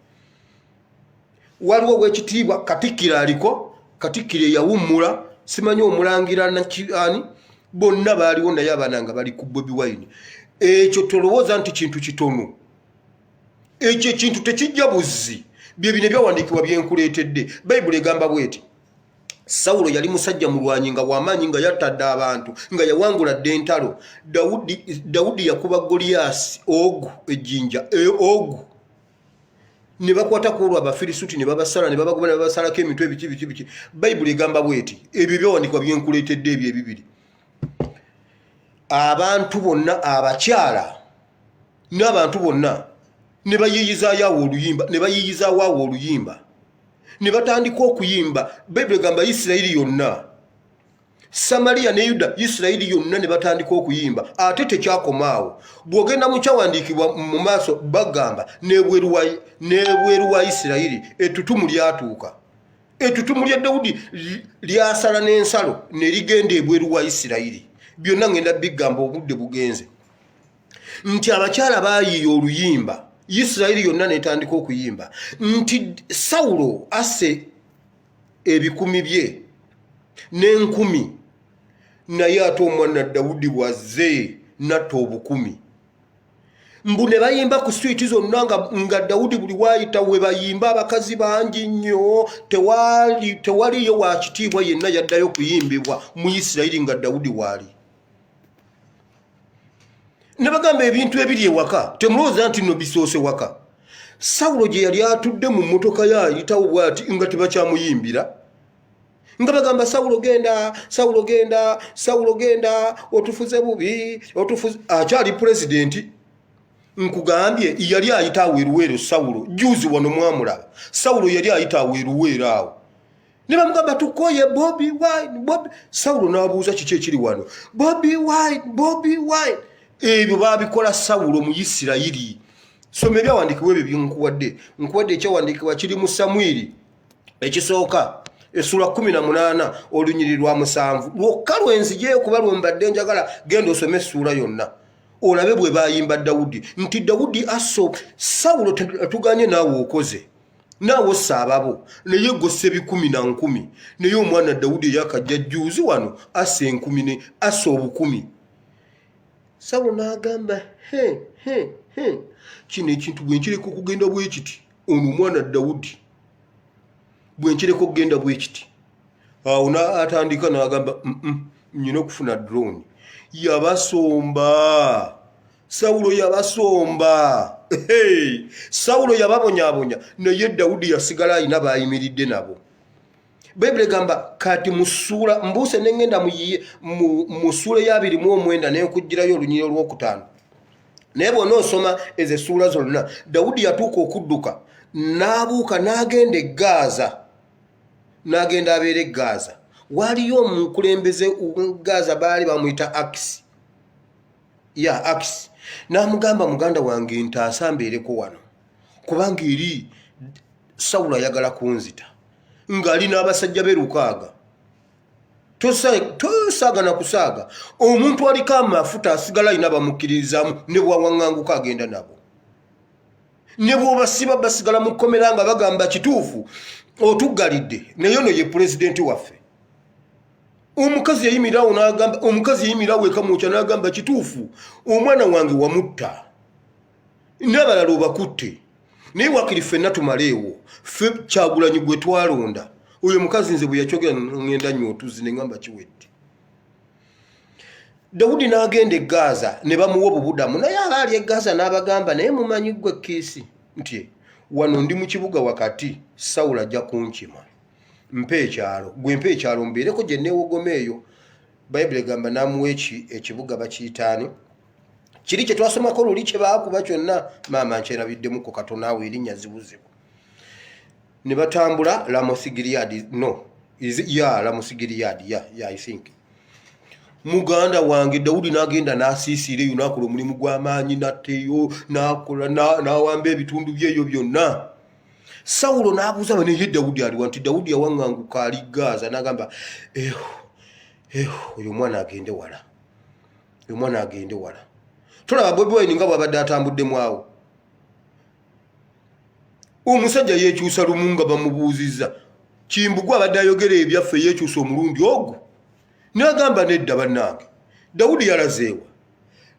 Waliwo obwekitiibwa Katikkiro aliko, Katikkiro yawummula, simanyi omulangira nakiani bonna baaliwo naye abaana nga bali ku Bobi Wine. Ekyo tolowooza nti kintu kitono, ekyo ekintu tekijja buzzi. Bye bino ebyawandiikibwa byenkuleetedde. Bayibuli egamba bweti Sawulo yali musajja mulwanyi nga w'amaanyi nga yattadde abantu nga yawangula dde entalo. Dawudi yakuba Goliaasi Ogu ejjinja Ogu ne bakwata ku olwo Abafirisuuti ne babasala ne babagoba ne babasalako emitwe biki. Bayibuli egamba bweti ebyo byawandiikibwa byenkuleetedde ebyo ebibiri. Abantu bonna abakyala n'abantu bonna ne bayiiyizaawo oluyimba ne batandika okuyimba. Bayibuli egamba Isirayiri yonna, Samaliya ne Yuda, Isirayiri yonna ne batandika okuyimba. Ate tekyakomaawo. Bw'ogenda mu kyawandiikibwa mu maaso bagamba n'ebweru wa Isirayiri ettutumu lyatuuka. Ettutumu lya Dawudi lyasala n'ensalo ne ligenda ebweru wa Isirayiri. Byonna ngenda bigamba obudde bugenze nti abakyala baayiiya oluyimba, Isirayiri yonna netandika okuyimba nti Sawulo asse ebikumi bye n'enkumi, naye ate omwana Dawudi bwazze natta obukumi. Mbu ne bayimba ku switi zonna nga Dawudi buli waayita we bayimba abakazi bangi nnyo, tewaliyo wa kitiibwa yenna yaddayo kuyimbibwa mu Isirayiri nga Dawudi waali. Ne bagamba ebintu ebiri ewaka, temulowooza nti nno bisoose waka. Sawulo gye yali atudde mu mmotoka ye ayitawo bw'ati nga tebakyamuyimbira, nga bagamba Sawulo genda, otufuze bubi, akyali pulezidenti. Nkugambye yali ayita aweeruweero Sawulo, juzi wano mwamulaba. Sawulo yali ayita aweeruweero awo. Ne bamugamba tukoye Bobi Wine. Sawulo n'abuuza kiki ekiri wano. Bobi Wine. Ebyo baabikola Sawulo mu Isirayiri. Soma ebyawandiikibwa ebyo nkuwadde ekyawandiikibwa kiri mu Samwiri ekisooka essula 18 olunyiri lwa 7 lwokka lwenzijeyo kuba lwembadde njagala genda osome essuula yonna olabe bwe baayimba Dawudi nti Dawudi Sawulo tuganye naawe okoze naawe osaababo naye gosse 10,000 naye omwana Dawudi yakajja juuzi wano assa 10,000 assa obukumi. Sawulo n'agamba kino ekintu bwe nkireko okugenda bwe kiti ono omwana Dawudi bwe nkireko okugenda bwe kiti awo n'atandika n'agamba nnyina okufuna drone. Yabasomba Sawulo yabasomba. Sawulo yababonyaabonya naye Dawudi yasigala alina baayimiridde nabo. Bayibuli egamba kati musuula mbuuse n'engenda mu ssuula ya 29 n'enkugirayo olunyiri olwokutaano. Naye bw'onoosoma ezo essuula zonna Dawudi yatuuka okudduka n'abuuka n'agenda e Gaza, n'agenda abeera e Gaza. Waaliyo omukulembeze Gaza baali bamuyita Akisi. Akisi n'amugamba muganda wange ntaasa mbeereko wano kubanga eri Sawulo ayagala kunzita ng'ali n'abasajja be 600. Tosaaga na kusaaga. Omuntu aliko amafuta asigala alina bamukkiririzaamu ne bwawaŋŋanguka agenda nabo. Ne bw'obasiba basigala mu kkomera nga bagamba kituufu otuggalidde naye ono ye pulezidenti waffe. Omukazi yayimirawo ekamuukya n'agamba kituufu omwana wange wamutta n'abalala obakutte naye wakiri ffenna tumaleewo ffe Kyagulanyi gwe twalonda. Oyo mukazi nze bwe yakyogera ngenda nnyo otuzi ne ngamba kiwedde. Dawudi n'agenda e Gaza ne bamuwa obubudamu naye abaali e Gaza n'abagamba naye mumanyi ggwe Kiisi nti wano ndi mu kibuga wakati Sawulo ajja kunkima. Mpe ekyalo, gwe mpe ekyalo mbeereko gye neewogoma eyo. Bayibuli egamba n'amuwa ekibuga bakiyitaani. Kiri kye twasomako luli kye baakuba kyonna maama nkyerabiddemuko katonaawe erinnya zibuzibu. Ne batambula Lamosi Gileadi, I think. muganda wange Daudi n'agenda n'asiisira eyo n'akola omulimu gw'amaanyi natteyo n'akola n'awamba ebitundu byeyo byonna. Sawulo n'abuuza bano ye Daudi aliwa nti Daudi yawaŋŋanguka ali Gaza n'agamba oyo omwana agende wala. Oyo omwana agende wala. Tolaba Bobi Wine nga bw'abadde atambuddemu awo. Omusajja yeekyusa lumu nga bamubuuzizza. Kimbugwe abadde ayogera ebyaffe yeekyusa omulundi ogwo. N'agamba nedda bannange. Daudi yalazeewa.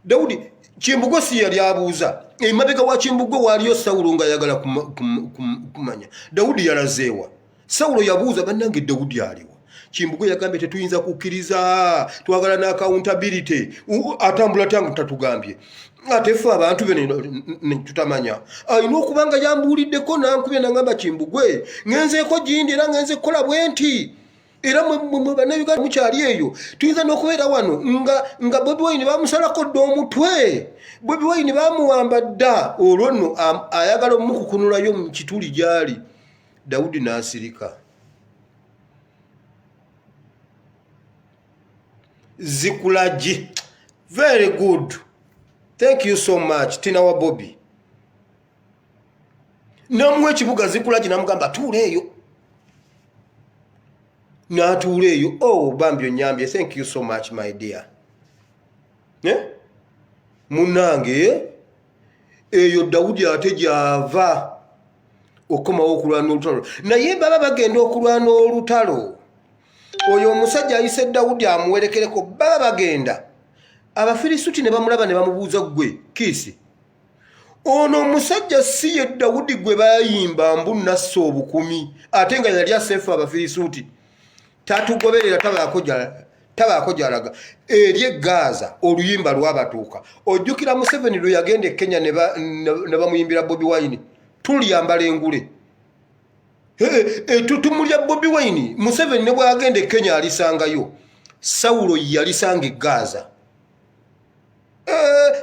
Daudi Kimbugwe si yali abuuza. Emabega wa Kimbugwe waaliyo Sawulo nga ayagala kumanya. Daudi yalazeewa. Sawulo yabuuza bannange Daudi aliwa. Kimbugwe yagambye tetuyinza kukkiriza, twagala na accountability. Atambula tangu tatugambye. Ate ffe abantu bene tutamanya. Alina okuba nga yambuuliddeko nankubye nangamba Kimbugwe ngenzeeko gindi era ngenze kukola bwenti. Era mwe bannayuganda mukyali eyo tuyinza n'okubeera wano nga Bobi Wine bamusalako dda omutwe. Bobi Wine bamuwamba dda olwo nno ayagala omukukunulayo mu kituli gy'ali. Daudi n'asirika. Zikulagi. Very good. Thank you so much Tina wa Bobby. Namuwe Kibuga Zikulagi namugamba tuuleeyo. Natuuleeyo. Oh Bambyo Nyambye, thank you so much my dear. Munange eyo Daudi ate gyava okomawo okulwana olutalo. Naye baba bagenda okulwana olutalo. Oyo omusajja ayise Daudi amuwerekereko baba bagenda. Abafirisuti ne bamulaba ne bamubuuza gwe Kiisi. Ono omusajja si ye Daudi gwe bayimba mbu nasso obukumi ate nga yali asefu Abafirisuti. Tatugoberera tabaako gyalaga. Eri Gaza oluyimba lwabatuuka. Ojjukira Museveni lwe yagenda e Kenya ne bamuyimbira Bobi Wine. Tuliyambala engule. Ettutumu lya Bobi Wine Museveni ne bw'agenda e Kenya alisangayo. Sawulo yalisanga e Gaza.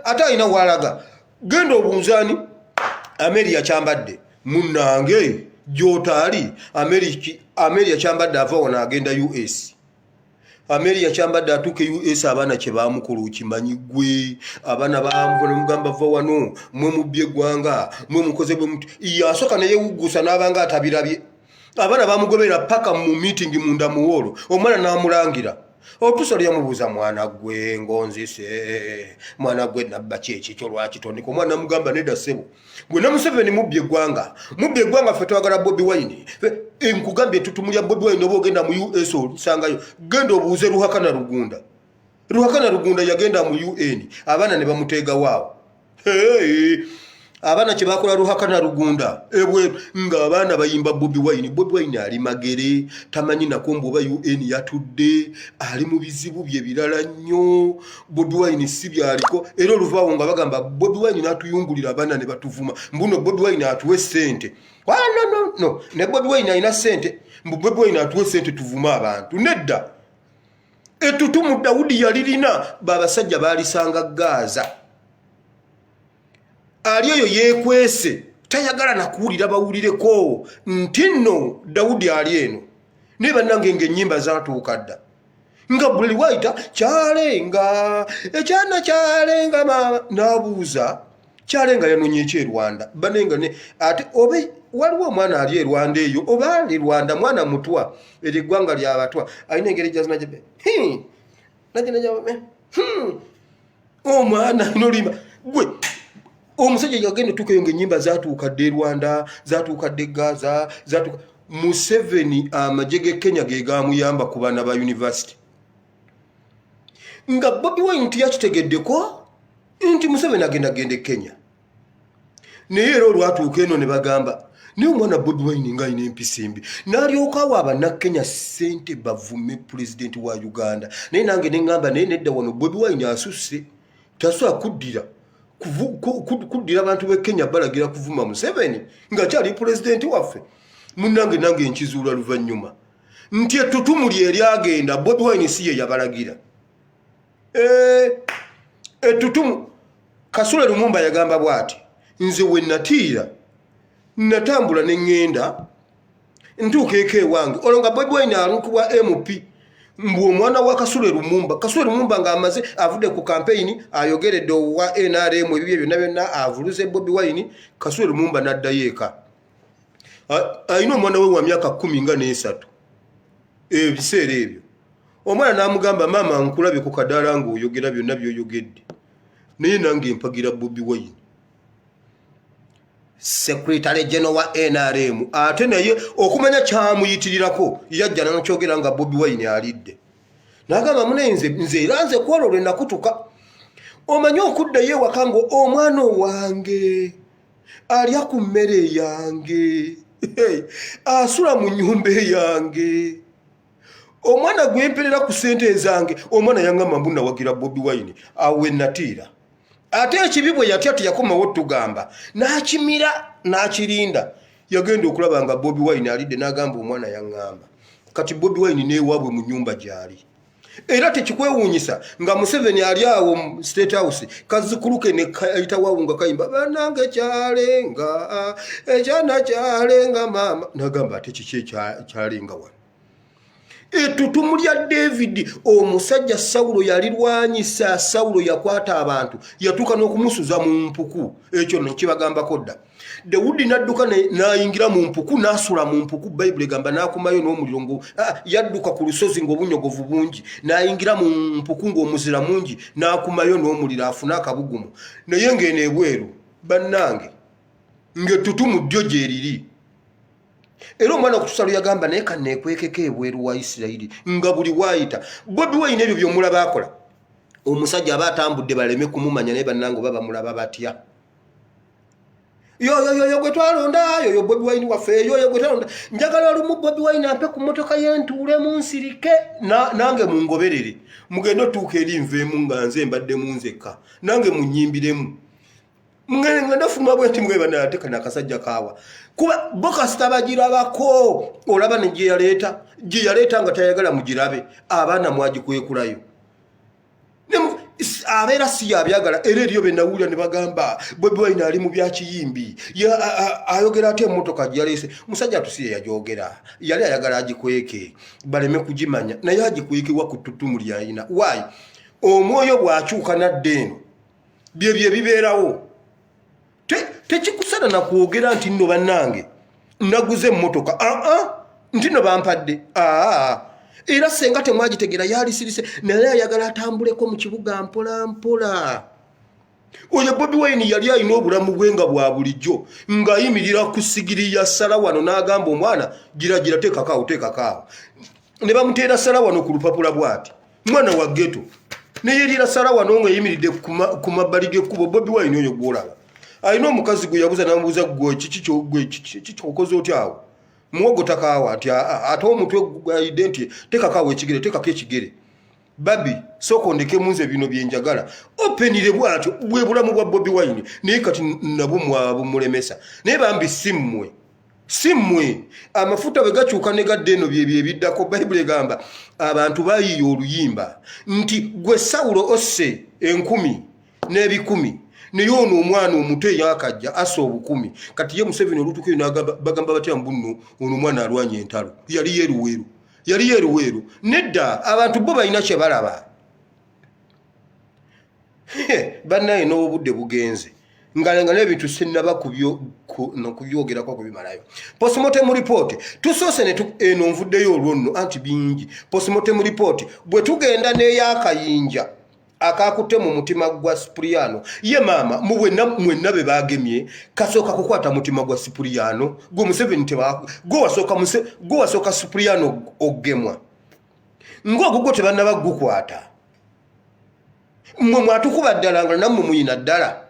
Ate alina walaga. Genda obunzaani Ameri yakyambadde. Munnange gy'otaali Ameri yakyambadde ava wano agenda US. Ameri yakyambadde atuuka US abaana kye baamukola okimanyi gwe. Abaana baamuvuna mugamba va wano mwe mubbye eggwanga mwe mukoze bwe muti. Yasooka ne yeewuggusa n'abanga atabirabye. Abaana baamugobera paka mu meeting munda muwolo. Omwana n'amulangira. Otuso lyamubuuza mwana gwe ngonzise. Mwana gwe nabba kyeki kyo lwaki tondeka. Omwana mugamba nedda ssebo. Gwe ne Museveni mubbye eggwanga. Mubbye eggwanga ffe twagala Bobi Wine. Nkugambye ettutumu lya Bobi Wine oba ogenda mu US olisangayo. Genda obuuze Ruhakana Rugunda. Ruhakana Rugunda yagenda mu UN. Abaana ne bamuteega waawo. Abaana kye bakola Ruhakana Rugunda ebweru nga abaana bayimba Bobi Wine. Bobi Wine ali magere tamanyi nakombo oba UN yatudde ali mu bizibu bye birala nnyo. Bobi Wine si byaliko era oluvaawo nga bagamba Bobi Wine n'atuyungulira abaana ne batuvuma mbuno Bobi Wine atuwe ssente. No ne Bobi Wine alina ssente mbu Bobi Wine atuwe ssente tuvuma abantu nedda. Ettutumu Daudi yalirina babasajja baalisanga Gaza. Ali eyo yeekwese tayagala nakuwulira bawulireko nti nno Daudi ali eno. Ne bannange ng'ennyimba zaatuuka dda nga buli waita kyalenga ekyana kyalenga n'abuuza kyalenga yanonye ekye Rwanda banenga ne ate obe waliwo omwana ali e Rwanda eyo oba ali Rwanda mwana mutwa eri eggwanga ly'abatwa alina engeri gyazinajabe omwana n'olimba gwe. Omusajja yagenda tukeyo ng'ennyimba zaatuuka dde Rwanda zaatuuka dde Gaza zaatuuka. Museveni amagye g'e Kenya ge gaamuyamba ku baana ba university. Nga Bobi Wine yakitegeddeko nti Museveni agenda e Kenya. Naye era olwatuuka eno ne bagamba naye omwana Bobi Wine ng'alina empisa embi n'alyoka awo Abannakenya ssente bavume pulezidenti wa Uganda. Naye nange ne ŋŋamba naye nedda wano Bobi Wine asusse tasobola kuddira abantu b'e Kenya balagira kuvuma Museveni nga kyali pulezidenti waffe. Munnange nange nkizuula luvannyuma nti ettutumu lye lyagenda Bobi Wine si ye yabalagira. Ettutumu Kasule Lumumba yagamba bw'ati nze we natiira natambula ne ŋŋenda ntuuka eka ewange olwo nga Bobi Wine alukubwa MP mbu omwana wa Kasule Lumumba ng'amaze avudde ku campaign ayogeredde wa NRM ebibye byonna avuluze Bobi Wine. Kasule Lumumba n'addayo eka ayina omwana we wa myaka 13 ebiseera ebyo omwana n'amugamba maama nkulabye ku kadaala ng'oyogera byonna by'oyogedde naye nange mpagira Bobi Wine. Secretary General wa NRM ate naye okumanya kyamuyitirirako yajja n'akyogera nga Bobi Wine alidde n'agamba munenze nze era nze kwolole nakutuka omanye okuddayo ewaka ngo omwana wange alya ku mmere yange asula mu nnyumba yange omwana gwemperera ku ssente zange omwana yangamba mbu nawagira Bobi Wine awe natiira ate ekibibwe yatya teyakomawo tugamba n'akimira n'akirinda yagenda okulaba nga Bobi Wine alidde n'agamba omwana yaŋŋamba kati Bobi Wine n'ewaabwe mu nnyumba gy'ali era tekikwewuunyisa nga Museveni ali awo mu State House kazukuluke ne kayitawawo nga kayimba bannange kyalenga ekyana kyalenga maama n'agamba ate kiki kyalenga wano ettutumu lya David omusajja Sawulo yalirwanyisa Sawulo yakwata abantu yatuuka n'okumusuza mu mpuku ekyo nekibagambako dda Daudi n'adduka n'ayingira mu mpuku n'asula mu mpuku Bayibuli egamba n'akumayo n'omuliro ngo yadduka ku lusozi ng'obunyogovu bungi n'ayingira mu mpuku ng'omuzira mungi n'akumayo n'omuliro afuna akabugumu naye ng'eno ebweru bannange ng'ettutumu ddyo gye riri. Era omwana okutusalo yagamba naye kanneekwekeko ebweru wa Isirayiri nga buli waayita Bobi Wine ebyo by'omulaba akola omusajja aba atambudde baleme kumumanya naye bannange baba mulaba batya yo gwe twalonda yo Bobi Wine waffe yo gwe twalonda njagala lumu Bobi Wine ampe ku mmotoka yentuule mu nsirike nange mungoberere mugende otuuka eri nveemu nga nze mbadde mu nzekka nange munyimbiremu ngenda fuma bwenti mweba nateka nakasajja kawa kuba boka sitabagirabako olaba ne gye yaleeta nga tayagala mugirabe abaana mwagikwekulayo abeera si yabyagala era eriyo benawulira ne bagamba Bobi Wine ali mu byakiyimbi ayogera ate emmotoka gyaleese musajja tusiye yajogera yali ayagala agikweke baleme kugimanya naye agikwekebwa ku ttutumu lyayina waayi omwoyo bwakyuka nadde eno bye bibeerawo tekikusana na kwogera nti nno bannange naguze emmotoka nti no bampadde era senga temwagitegera yali sirise naye ayagala atambuleko mu kibuga mpola mpola oyo Bobi Wine yali ayina obulamu bwe nga bwa bulijjo ng'ayimirira ku sigiri ya Salawano n'agamba omwana gira teekakaawo ne bamuteera Salawano ku lupapula bw'ati mwana wa ghetto naye erira Salawano ng'ayimiridde ku mabbali g'ekkubo Bobi Wine oyo gw'olaba ayina omukazi gwe yabuza n'amubuuza gwe kikyokoze otya awo muwogo takaawa ati ate omutwe gwa identity tekakaawo ekigere tekako ekigere babi soko ndekemu nze bino byenjagala openire bwatyo bwe bulamu bwa Bobi Wine naye kati nabo mulemesa naye bambi simmwe amafuta bwe gakyuka ne gadde eno bye biddako Bayibuli egamba abantu bayiye oluyimba nti gwe Sawulo osse 10 n'ebikumi naye ono omwana omuto yakajja asa 10 kati ye Museveni olutuuka n'agamba bagamba batya mbunno ono omwana alwanya entalo yali yeruweeru nedda abantu bo balina kye balaba bannaye n'obudde bugenze ngalenga n'ebintu sinnaba kubyogerako kubimalayo. Postmortem report tusoose eno nvuddeyo olwo nno anti bingi. Postmortem report bwe tugenda n'eyakayinja akakutte mu mutima gwa Cipriano ye maama mwenna be bagemye kasooka kukwata mutima gwa Cipriano gwe Museveni gwe wasooka Cipriano ogemwa ng'ogwo tebannaba gukwata mmwe mwatukuba ddala nga nammwe muyina ddala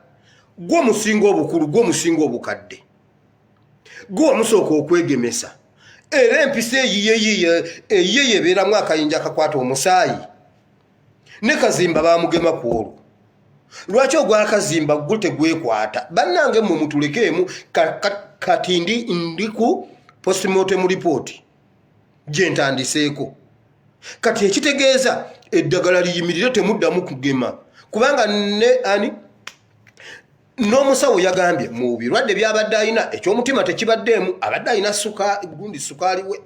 gwe musinga obukulu gwe musinga obukadde gwe wamusooka okwegemesa era empisa eyiye yebeeramu akayinja akakwata omusaayi ne kazimba bamugema ku olwo lwaki ogwakazimba gwe tegwekwata bannange mmwe mutulekeemu kati ndi ku postmortem report gye ntandiseeko kati ekitegeeza eddagala liyimirire temuddamu kugema kubanga n'omusawo yagambye mu birwadde by'abadde alina ekyomutima tekibaddeemu abadde alina gundi sukaali we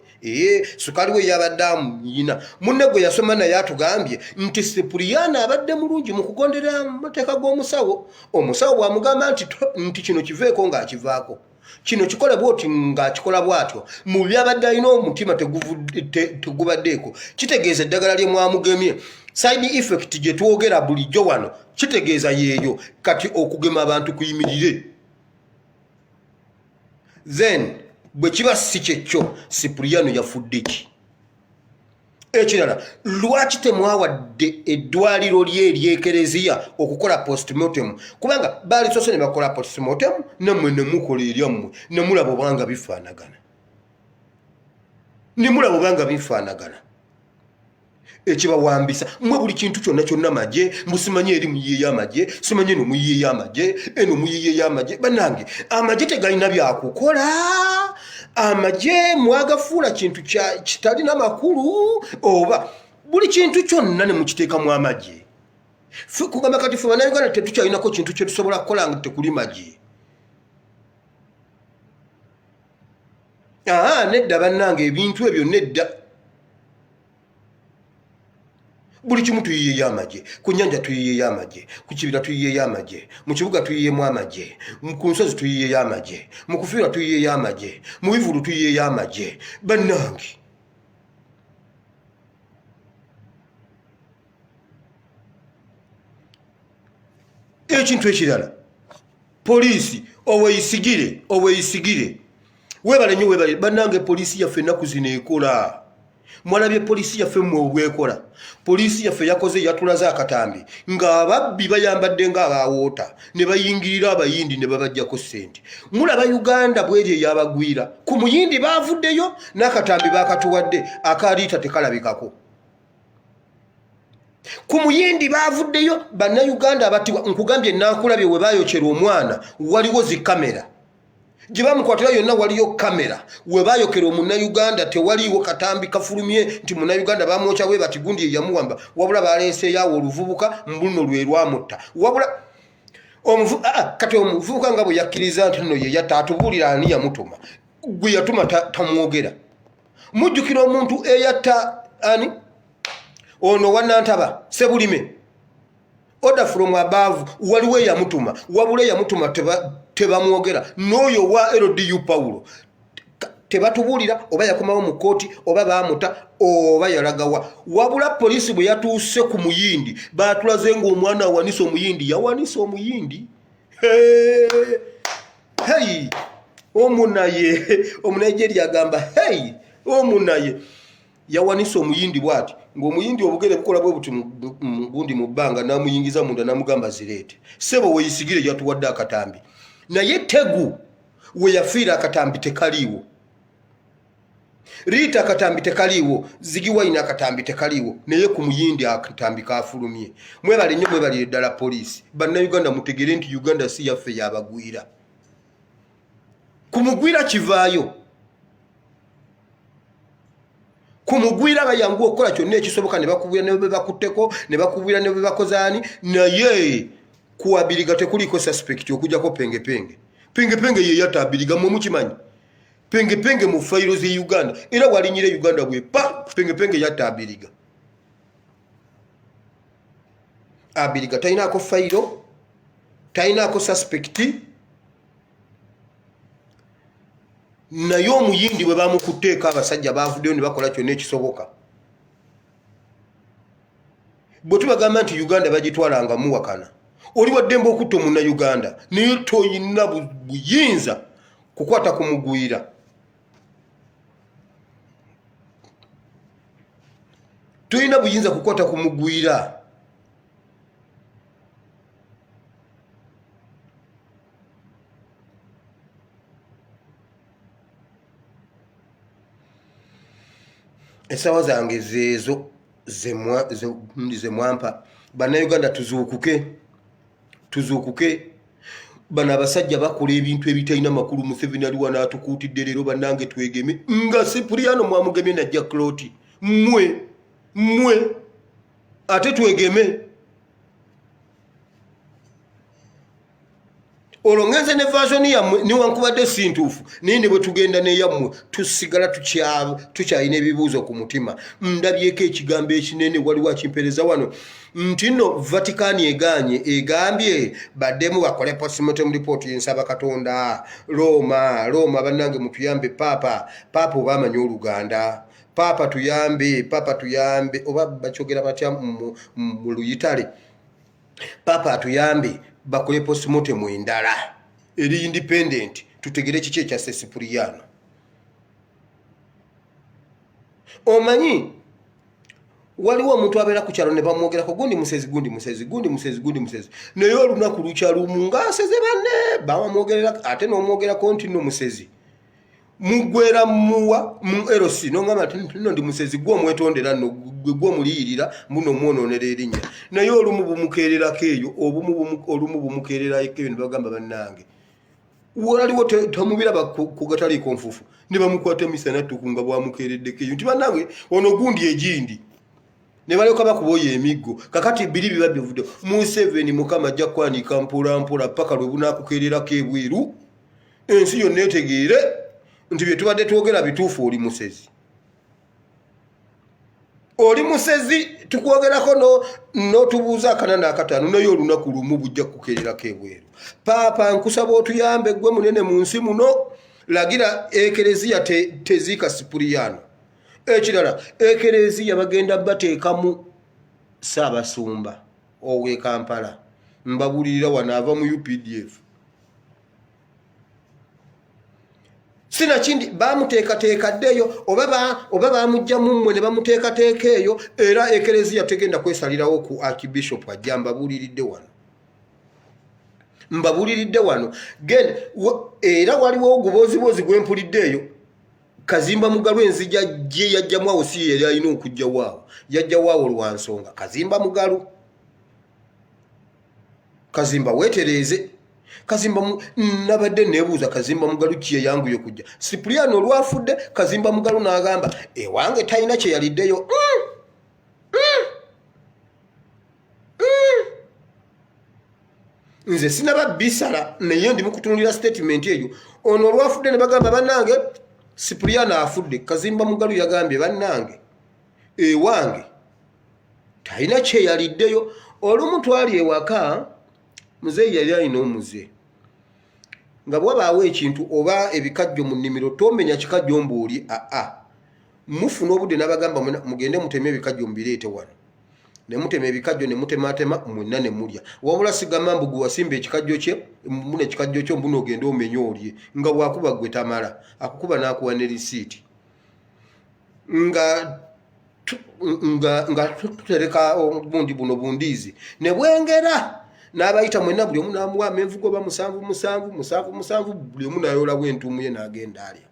sukaali we yabadde amuyina munne gwe yasoma naye atugambye nti Sipuliyano abadde mulungi mu kugondera amateeka g'omusawo omusawo bw'amugamba nti kino kiveeko ng'akivaako kino kikola bwoti ng'akikola bw'atyo mu byabadde alina omutima tegubaddeeko kitegeeza eddagala lye mwamugemye side effect gye twogera bulijjo wano kitegeeza yeeyo kati okugema abantu kuyimirire then bwe kiba si kyekyo Sipuliyano yafudde ki ekirala lwaki temwawadde eddwaliro lye ery'ekereziya okukola postmortem kubanga baalisose ne bakola postmortem nammwe ne mukola eryammwe ne mulaba obanga bifaanagana ekibawambisa mwe buli kintu kyonna magye musimanye eri muyiye y'amagye simanye no muyiye y'amagye eno muyiye y'amagye banange amagye tegalina byakukola amagye mwagafuula kintu kitalina makulu oba buli kintu kyonna ne mukiteekamu amagye kugamba kati fe bannayuganda tetukyalinako kintu kye tusobola kukola nga tekuli magye nedda bannange ebintu ebyo nedda buli kimu tuyiye y'amagye ku nnyanja tuyiye y'amagye ku kibira tuyiye y'amagye mu kibuga tuyiyemu amagye ku nsozi tuyiye y'amagye mu kufiirwa tuyiye y'amagye mu bivulu tuyiye y'amagye bannange ekintu ekirala poliisi oweeyisigire weebale nnyo weebale bannange poliisi yaffe ennaku zino ekola mwalabye poliisi yaffe mmwe obwekola poliisi yaffe yakoze yatulaze akatambi ng'ababbi bayambadde ng'abawoota ne bayingirira abayindi ne babajjako ssente mulaba Uganda bweri eyabagwira ku muyindi baavuddeyo n'akatambi baakatuwadde akaliita tekalabikako ku muyindi baavuddeyo bannayuganda abattibwa nkugambye naakulabye we baayokera omwana waliwo zikamera gye bamukwatira yonna waliyo kamera we baayokera omunnayuganda tewaliiwo katambi kafulumye nti munnayuganda bamwokya we bati gundi ye yamuwamba wabula baleeseeyo oluvubuka mbuno lwe lwamutta wabula kati omuvubuka nga bwe yakkiriza nti nno ye yatta atubuulira ani yamutuma gwe yatuma tamwogera mujjukira omuntu eyatta ani ono wannantaba Sebulime order from above waliwo eyamutuma wabula eyamutuma tebamwogera n'oyo wa LDU Paulo tebatubuulira oba yakomawo mu kooti oba baamuta oba yalagawa wabula poliisi bwe yatuuse ku muyindi baatulaze ng'omwana awanisa omuyindi yawanisa omuyindi hey omunaye agamba hey omunaye yawanisa omuyindi bwati ng'omuyindi obugere bukola bwe buti gundi mu bbanga n'amuyingiza munda n'amugamba zireete sebo weeyisigire yatuwadde akatambi naye tegu we yafiira akatambi tekaliiwo Riita akatambi tekaliiwo Zigiwayina akatambi tekaliiwo naye ku muyindi akatambi kafulumye mwebale nnyo mwebale ddala poliisi bannayuganda mutegere nti Uganda si yaffe yabagwira kumugwira kivaayo kumugwira bayangu okukola kyonna ekisoboka ne bakubwira ne bakutteko ne bakubwira ne bakozaani naye kuwabiriga tekuliko suspect okujjako pengepenge ye yatta abiriga mu mukimanyi pengepenge mu fayiro ze Uganda era walinyire Uganda bwe pengepenge yatta abiriga tainaako fayiro tainaako suspect naye omuyindi bwe bamukuteeka abasajja baavuddeyo ne bakola kyonna ekisoboka bwe tubagamba nti Uganda bagitwalanga muwakana oli waddembe okutta omunnayuganda naye toyina buyinza kukwata kumugwira toyina buyinza kukwata kumugwira esawa zange zeezo ze mwampa bannayuganda tuzuukuke bano abasajja bakola ebintu ebitalina makulu Museveni ali wano atukuutidde leero bannange twegeme nga Sipuliyano mwamugemye na Jack Loti mmwe ate twegeme olongenze ne version yammwe niwankubadde sintuufu naye ne bwe tugenda neyammwe tusigala tukyalina ebibuuzo ku mutima. Ndabyeko ekigambo ekinene waliwo akimpereza wano nti nno Vatican egambye baddemu bakole postmortem report yensaba Katonda. Roma bannange mutuyambe papa oba amanyi Oluganda. Papa tuyambe oba bakyogera batya mu Luyitale. Papa tuyambe bakole postmortem endala eri independent tutegere kiki ekya Cipriano. Omanyi waliwo omuntu abeera ku kyalo ne bamwogerako gundi musezi naye olunaku lukya lumu ngaaseze banne bamwogerera ate n'omwogerako nti nno musezi mugwera muwa mu LC nongamba nno ndi musezi gwo mwetondera nno gwo muliyirira muno mwononera erinnya naye olumu bumukererako eyo olumu bumukererako eyo ne bagamba bannange waliwo tamubira kugataliiko nfufu ne bamukwata emisana tukunga bwamukereddeko eyo nti bannange ono gundi egindi ne balyoka bakuboya emiggo kakati biri biba bivudde Museveni Mukama ajja kwanika mpola paka lwe bunaakukererako ebweru ensi yonna etegeere nti bye tubadde twogera bituufu. Oli musezi tukwogerako n'otubuuza akanana akataano naye olunaku lumu bujja kukererako ebweru. Papa nkusaba otuyambe gwe munene mu nsi muno lagira ekereziya teziika Cipriano. Ekirala ekereziya bagenda bateekamu Ssaabasumba ow'e Kampala mbabulirira wano ava mu UPDF. Sina kindi bamuteekateeka ddeyo oba bamujja mummwe ne bamuteekateeka eyo era ekereziya tegenda kwesalirawo ku Archbishop ajja mbabuliridde wano genda era waliwo oguboozibozi gwempulidde eyo Kazimba Mugalu enzija gye yajjamu awo si yali alina okujja waawo yajja waawo lwansonga Kazimba Mugalu Kazimba weetereeze Kazimba nabadde nebuuza Kazimba Mugalu kiye yanguye kujja Cipriano olwafudde Kazimba Mugalu n'agamba ewange talina kye yaliddeyo nze sinaba bisala naye ndi mukutunulira statement eyo ono olwafudde ne bagamba bannange Cipriano afudde Kazimba Mugalu yagambye bannange ewange talina kye yaliddeyo. Olumu twali ewaka muzeeyi yali alina omuze nga bwabaawo ekintu oba ebikajjo mu nnimiro tomenya kikajjo mbuuli mufuna obudde n'abagamba mugende muteme ebikajjo mubireete wano ne mutema ebikajjo ne mutematema mwenna ne mulya wabula sigamba mbu gwe wasimba ekikajjo kye mune ekikajjo kyo mbuno ogende omenye olye nga bwakuba gwe tamala akukuba n'akuwa ne risiiti nga tutereka obundi buno bundiizi ne bwengera n'abayita mwenna buli omu n'amuwa amenvu goba 7 buli omu n'ayola bw'entuumu ye n'agenda alya.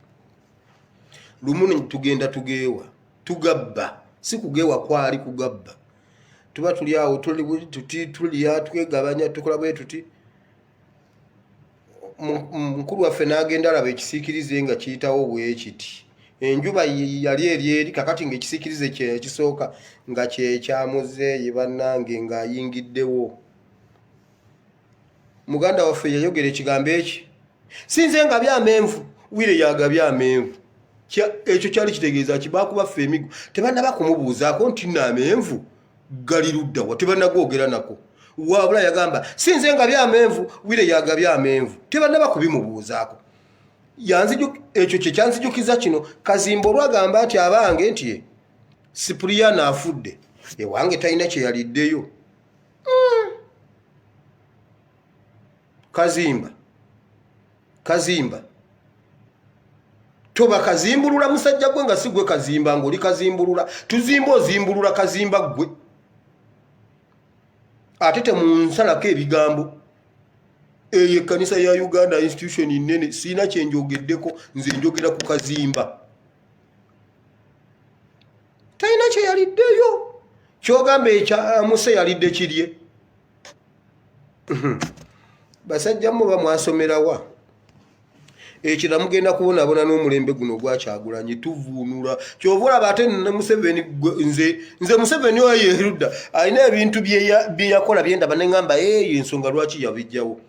Lumu tugenda tugeewa tugabba si kugeewa kwali kugabba tuba tuli awo tulya twegabanya tukola bwe tuti mukulu waffe n'agenda alaba ekisiikirize nga kiyitawo bwekiti enjuba yali eri kakati ng'ekisiikirize kyekisooka nga kyekyamuzeeyi bannange ng'ayingiddewo. Muganda waffe yayogera ekigambo eki sinze nga byamenvu wire yagabye amenvu ekyo kyali kitegeeza kibakubaffe emigo tebannaba kumubuuzaako nti n'amenvu gali ludda wa tebannagwogera nako wabula yagamba sinze nga byamenvu wire yagabye amenvu tebannaba kubimubuuzaako. Ekyo kye kyanzijukiza kino Kazimba olwagamba ati abange nti Cipriano afudde ewange talina kye yaliddeyo. Kazimba toba kazimbulula musajja gwe nga si gwe Kazimba ng'oli kazimbulula tuzimba ozimbulula Kazimba gwe ate temunsalako ebigambo. Eyo ekkanisa ya Uganda institution nnene siina kye njogeddeko nze njogera ku Kazimba talina kye yaliddeyo kyogamba ekyamuse yalidde kirye. Basajja muba mwasomerawa ekira mugenda kubonaabona n'omulembe guno gwakyagulanyi tuvuunula kyova olaba ate Museveni nze Museveni oyo yerudda alina ebintu bye yakola byendaba ne ŋŋamba ensonga lwaki yabijjawo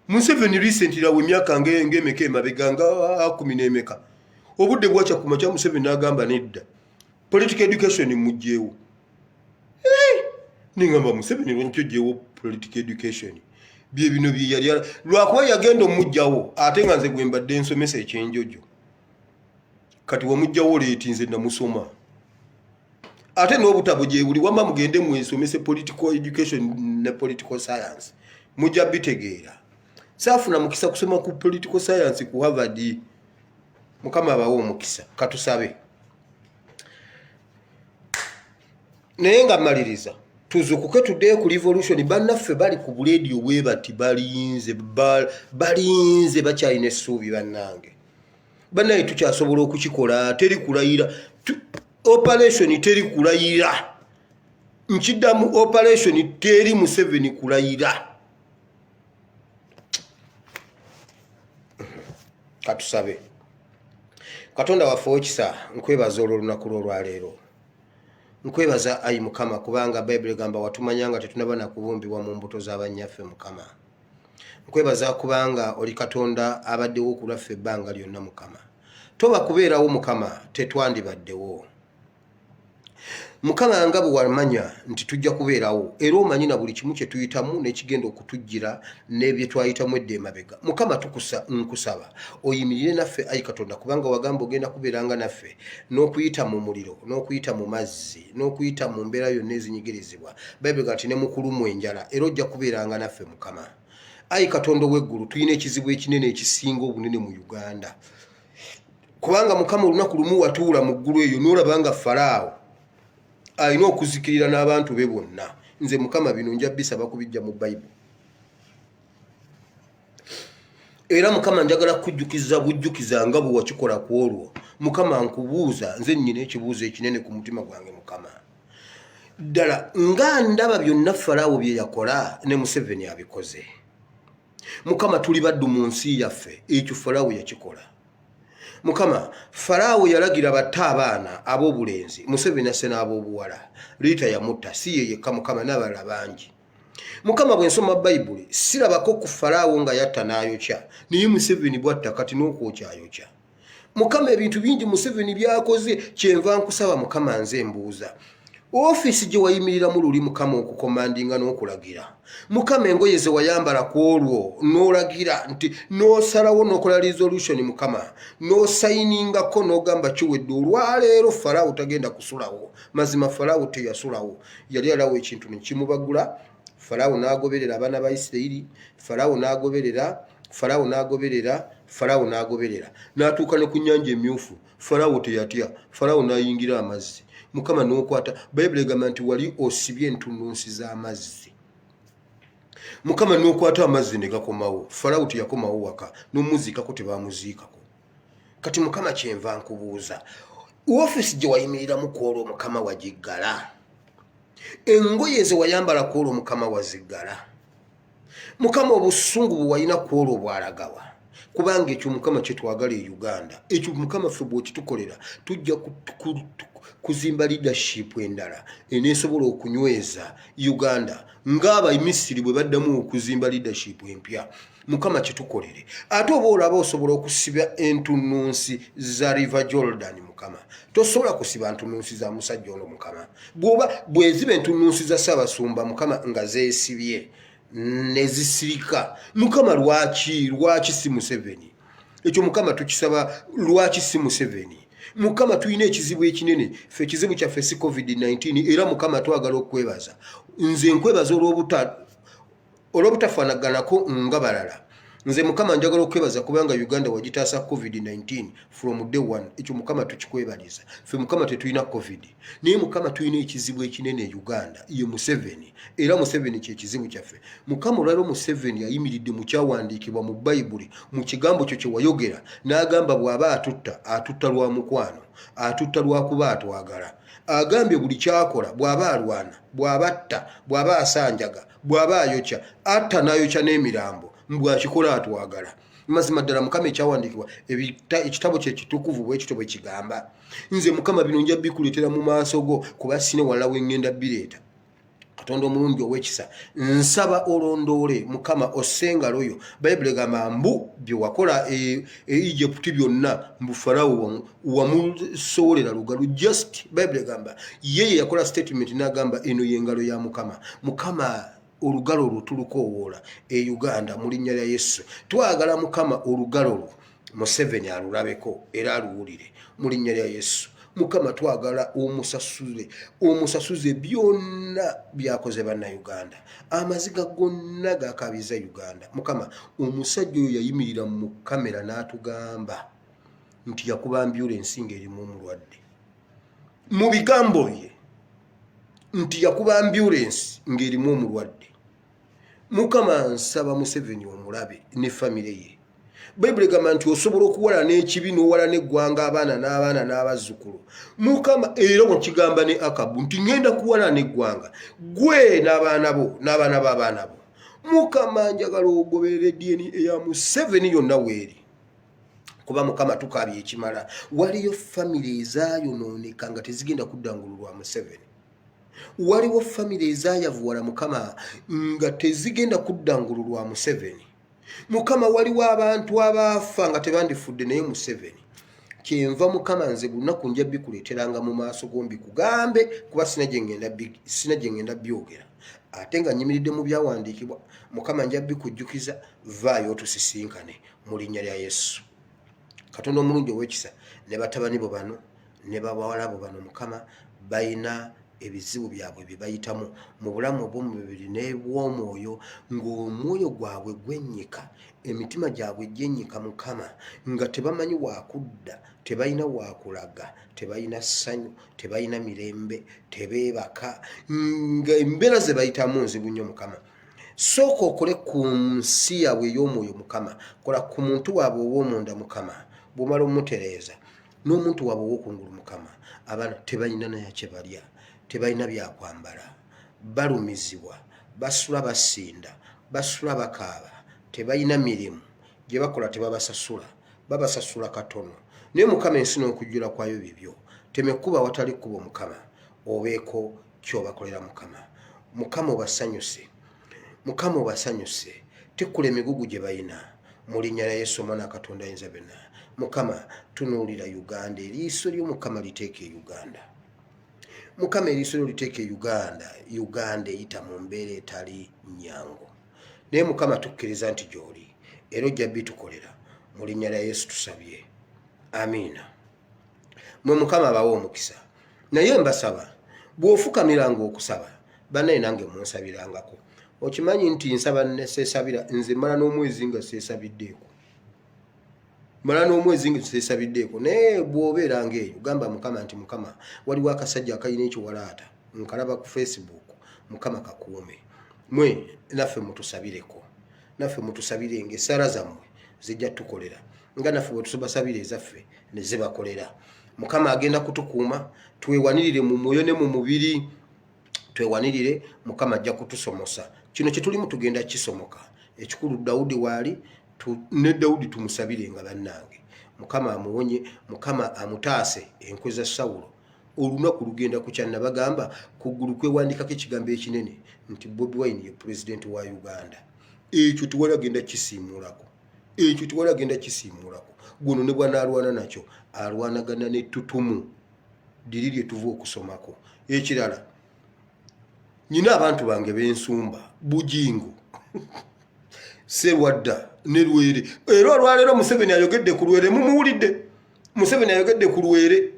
Museveni recently lawe myaka ng'emeka emabega nga 10 n'emeka obudde bwakya ku makya Museveni n'agamba nedda political education mujjeewo ningamba Museveni lwenkyojjeewo political education bye bino bye yali lwakuba yagenda omujjawo ate nga nze gwe mbadde nsomesa ekyenjojo kati wamujjawo leeti nze namusoma ate n'obutabo gye buli wamma mugende mwesomese political education ne political science mujja bitegeera saafuna mukisa kusoma ku political science ku Harvard mukama abawo omukisa katusabe naye nga maliriza tuzukuke tuddeyo ku revolution bannaffe bali ku buleediyo bwe bati balinze bakyalina essuubi bannange bannaye tukyasobola okukikola teri kulayira operation teri kulayira nkiddamu operation teri Museveni kulayira katusabe Katonda waffe okisa nkwebaza olw'olunaku lw'olwaleero nkwebaza ayi Mukama kubanga Bible egamba watumanyanga tetunaba na kubumbibwa mu mbuto z'abanyaffe Mukama nkwebaza kubanga oli Katonda abaddewo okulaffe ebbanga lyonna Mukama toba kubeerawo Mukama tetwandibaddewo Mukama nga bwe wamanya nti tujja kubeerawo era omanyi na buli kimu kye tuyitamu n'ekigenda okutujjira n'ebye twayitamu edda emabega Mukama nkusaba oyimirire naffe ayi Katonda kubanga wagamba ogenda kubeeranga naffe n'okuyita mu muliro n'okuyita mu mazzi n'okuyita mu mbeera yonna ezinyigirizibwa Bible gati ne mukulumu enjala era ojja kubeeranga naffe Mukama ayi Katonda w'eggulu tulina ekizibu ekinene ekisinga obunene mu Uganda kubanga Mukama olunaku lumu watuula mu ggulu eyo n'olabanga Falaawo alina okuzikirira n'abantu be bonna nze Mukama bino nja bisaba kubijja mu Bible era Mukama njagala kujjukiza bujjukiza nga bwe wakikola ku olwo Mukama nkubuuza nze nnyina ekibuuzo ekinene ku mutima gwange Mukama ddala nga ndaba byonna Falaawo bye yakola ne Museveni abikoze Mukama tuli baddu mu nsi yaffe ekyo Falaawo yakikola Mukama Falaawo yalagira batte abaana ab'obulenzi Museveni asse n'ab'obuwala Liita yamutta si ye yekka Mukama n'abalala bangi Mukama bwe nsoma Bayibuli sirabako ku Falaawo nga yatta n'ayokya naye Museveni bwatta kati n'okwokya ayokya Mukama ebintu bingi Museveni byakoze kyenva nkusaba Mukama nze mbuuza ofisi gye wayimiriramu luli Mukama okukomandinga n'okulagira Mukama engoye ze wayambala ku olwo n'olagira nti n'osalawo n'okola resolution Mukama n'osayiningako n'ogamba kiwedde olwaleero Falaawo tagenda kusulawo mazima Falaawo teyasulawo yali alawo ekintu ne kimubagula Falaawo n'agoberera abaana ba Isirayiri Falaawo n'agoberera n'atuuka ne ku nnyanja emyufu Falaawo teyatya Falaawo n'ayingira amazzi Mukama n'okwata Bible egamba nti wali osibye entunnunsi z'amazzi Mukama n'okwata amazzi ne gakomawo Falaawo teyakomawo waka n'omuziikako tebaamuziikako kati Mukama kyenva nkubuuza ofisi gye wayimiriramu ku olwo Mukama wagiggala engoye ze wayambala ku olwo Mukama waziggala Mukama obusungu bwe walina ku olwo bwalagawa kubanga ekyo Mukama kye twagala e Uganda ekyo Mukama ffe bw'okitukolera tujja kuzimba leadership endala eneesobola okunyweza Uganda ng'aba Misiri bwe baddamu okuzimba leadership empya Mukama kitukolere ate oba olaba osobola okusiba entunnunsi za River Jordan Mukama tosobola kusiba ntunnunsi za musajja ono Mukama bweziba entunnunsi za Ssaabasumba Mukama nga zeesibye nezisirika Mukama lwaki si Museveni ekyo Mukama tukisaba lwaki si Museveni Mukama tuyina ekizibu ekinene ffe ekizibu kyaffe si COVID-19 era Mukama twagala okwebaza nze nkwebaza olw'obutafaanaganako nga balala nze Mukama njagala okwebaza kubanga Uganda wagitaasa COVID-19 from day one ekyo Mukama tukikwebaliza ffe Mukama tetulina COVID naye Mukama tuyina ekizibu ekinene e Uganda ye Museveni era Museveni kyekizibu kyaffe Mukama olwaliro Museveni ayimiridde mu kyawandiikibwa mu Bayibuli mu kigambo kyo kye wayogera n'agamba bw'aba atutta lwa mukwano atutta lwa kuba atwagala agambye buli kyakola bw'aba alwana bw'aba atta bw'aba asanjaga bw'aba ayokya atta n'ayokya n'emirambo mbwakikola atwagala mazima ddala Mukama ekyawandiikibwa ekitabo kye kitukuvu bwe kityo bwe kigamba nze Mukama bino nja bikuleetera mu maaso go kuba sine wala we ngenda bireeta Katonda omulungi ow'ekisa nsaba olondole mukama osenga loyo Bible gamba mbu byo wakola Egypt byonna mbu Farao wamusoolera lugalu just Bible gamba yeye yakola statement n'agamba eno y'engalo ya mukama olugalo lutulukowoola Uganda mu linnya lya Yesu twagala mukama olugalo Museveni alulabeko era aluwulire mu linnya lya Yesu mukama twagala omusasuze byonna byakoze bannayuganda amaziga gonna gakabiza Uganda mukama omusajja oyo yayimirira mu kamera n'atugamba nti yakuba ambulance ng'erimu omulwadde mu bigambo bye nti yakuba ambulance ng'erimu omulwadde mukama nsaba Museveni omulabe ne famire ye Bible gamba nti osobola okuwala n'ekibi n'owala n'eggwanga abaana n'abazzukulu mukama era okigamba ne Akabu nti ngenda kuwala n'eggwanga gwe n'abaana bo n'abaana b'abaana bo mukama njagala ogoberere DNA eya Museveni yonna weeri kuba mukama tukabye ekimala waliyo famire ezaayonooneka nga tezigenda kuddangululwa Museveni waliwo famire ezaayavuwala mukama nga tezigenda kuddangululwa Museveni mukama waliwo abantu abaafa nga tebandifudde naye Museveni kyenva mukama nze lunaku nja bikuleeteranga mu maaso gombi kugambe kuba sina gye ngenda byogera ate nga nyimiridde mu byawandiikibwa mukama nja bikujjukiza vaayo otusisinkane mu linnya lya Yesu Katonda omulungi ow'ekisa ne batabani bo bano ne bawala bo bano mukama bayina ebizibu byabwe bye bayitamu mu bulamu obw'omubiri n'ebw'omwoyo ng'omwoyo gwabwe gwennyika emitima gyabwe gyennyika mukama nga tebamanyi wakudda tebalina wakulaga tebalina ssanyu tebalina mirembe tebeebaka nga embeera ze bayitamu nzibu nnyo mukama sooka okole ku nsi yaabwe ey'omwoyo mukama kola ku muntu waabwe ow'omunda mukama bw'omala omutereeza n'omuntu waabwe ow'okungulu mukama abaana tebalina naye kye balya tebalina byakwambala balumizibwa basula basinda basula bakaaba tebalina mirimu gye bakola tebabasasula babasasula katono naye mukama ensi n'okujjula kwayo bibyo temekuba watali kkubo mukama obeeko kyobakolera mukama obasanyuse tekkula emigugu gye balina mu linnya lya Yesu omwana Katonda ayinza byonna mukama tunuulira Uganda eriiso ly'omukama liteeke Uganda mukama eriiso liteeke Uganda eyita mu mbeera etali nnyangu naye mukama tukkiriza nti gy'oli era ojja bitukolera mu linnya lya Yesu tusabye amiina mwe mukama abawe omukisa naye mbasaba bw'ofukamiranga okusaba bannaye nange munsabirangako okimanyi nti nsaba neseesabira nze mala n'omwezi nga seesabiddeeko naye bw'obeeranga eyo gamba mukama nti mukama waliwo akasajja akalina ekiwalaata nkalaba ku Facebook mukama kakuume mwe naffe mutusabireko naffe mutusabire ng'essaala zammwe zijja tukolera nga naffe bwe tubasabira ezaffe ne zibakolera mukama agenda kutukuuma twewanirire mu mwoyo ne mu mubiri twewanirire mukama ajja kutusomosa kino kye tulimu tugenda kisomoka ekikulu Dawudi waali ne Dawudi tumusabire nga bannange mukama amuwonye mukama amutaase enkwe za Sawulo olunaku lugenda kukyanna bagamba kuggulu kwewandikako ekigambo ekinene nti Bobi Wine ye president wa Uganda ekyo tiwalagenda kisiimuulako guno ne bwanaalwana nakyo alwanagana n'ettutumu diri lye tuva okusomako ekirala nyina abantu bange b'ensumba Bujingo Serwadda ne Lwere era olwaleero Museveni ayogedde ku Lwere mumuwulidde Museveni ayogedde ku Lwere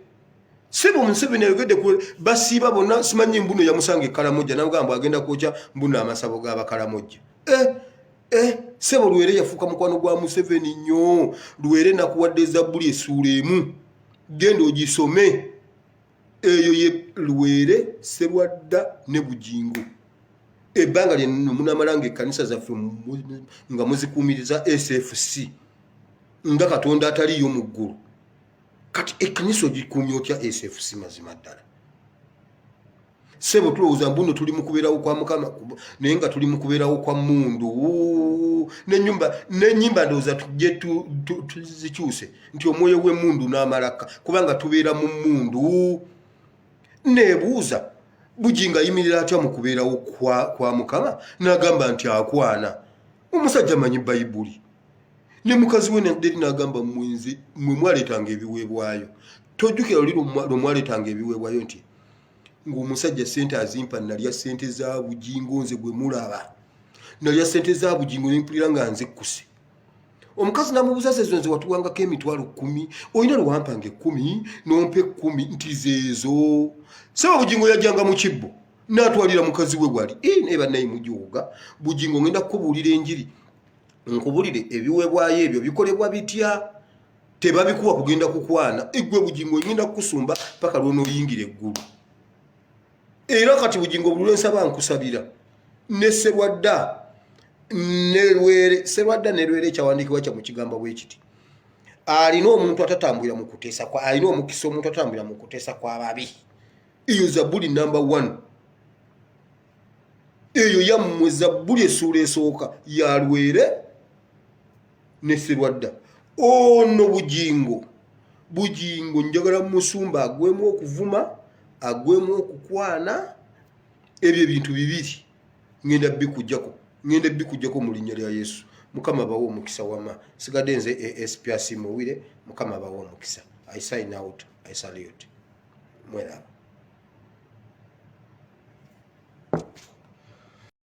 sebo Museveni ayogedde ku basiiba bonna simanyi mbuno yamusanga ekkalamojja nabugamba agenda kwokya mbuno amasabo g'abakalamojja sebo Lwere yafuuka mukwano gwa Museveni nnyo Lwere nakuwadde Zabbuli essuula emu genda ogisome eyo ye Lwere Serwadda ne Bujingo ebbanga lye munamalanga ekkanisa zaffe nga muzikuumiriza SFC nga Katonda ataliyo mu ggulu kati ekkanisa ogikuumya otya SFC mazima ddala sebo tulowooza mbuno tuli mu kubeerawo kwa mukama naye nga tuli mu kubeerawo kwa mundu n'ennyimba ndowooza tujje tuzikyuse nti omwoyo w'emmundu n'amalaka kubanga tubeera mu mundu neebuuza Bujinga yimirira atya mu kubeerawo kwa Mukama n'agamba nti akwana. Omusajja amanyi Bayibuli. Ne mukazi we Nederi n'agamba mwenzi mwe mwaleetanga ebiweebwayo. Tojjukira oli lwe mwaleetanga ebiweebwayo nti ng'omusajja ssente azimpa nalya ssente za bujingo nze gwe mulaba. Nalya ssente za bujingo ne mpulira nga nzikkuse. Omukazi n'amubuuza nze watuwangako emitwalo 10, olina lwampanga 10 n'ompa 10 nti zeezo. Sebo bujingo yajjanga mu kibbo n'atwalira mukazi we gwali. Naye bannaye mujooga bujingo ngenda kukubuulira enjiri. Nkubulire ebiweebwayo ebyo bikolebwa bitya? Tebabikuwa kugenda kukwana. Eggwe bujingo ngenda kukusumba paka lw'onooyingira eggulu. Era kati bujingo bulule nsaba nkusabira. Ne Serwadda Nerwere, Serwadda Nerwere ekyawandiikibwa kya mu kigambo bwe kiti. Alina omuntu atatambulira mu kuteesa kwa, alina omukisa omuntu atatambulira mu kuteesa kw'ababi. Eyo Zabbuli namba 1. Eyo yammwe Zabbuli essuula esooka ya Lwere ne Serwadda. Ono bujingo njagala musumba agwemu okuvuma, agwemu okukwana. Ebyo ebintu bibiri ngenda bikujjako mu linnya lya Yesu. Mukama bawo omukisa wama. Sigadde nze ASP Asimuwire. Mukama bawo omukisa. I sign out. I salute. Mwera.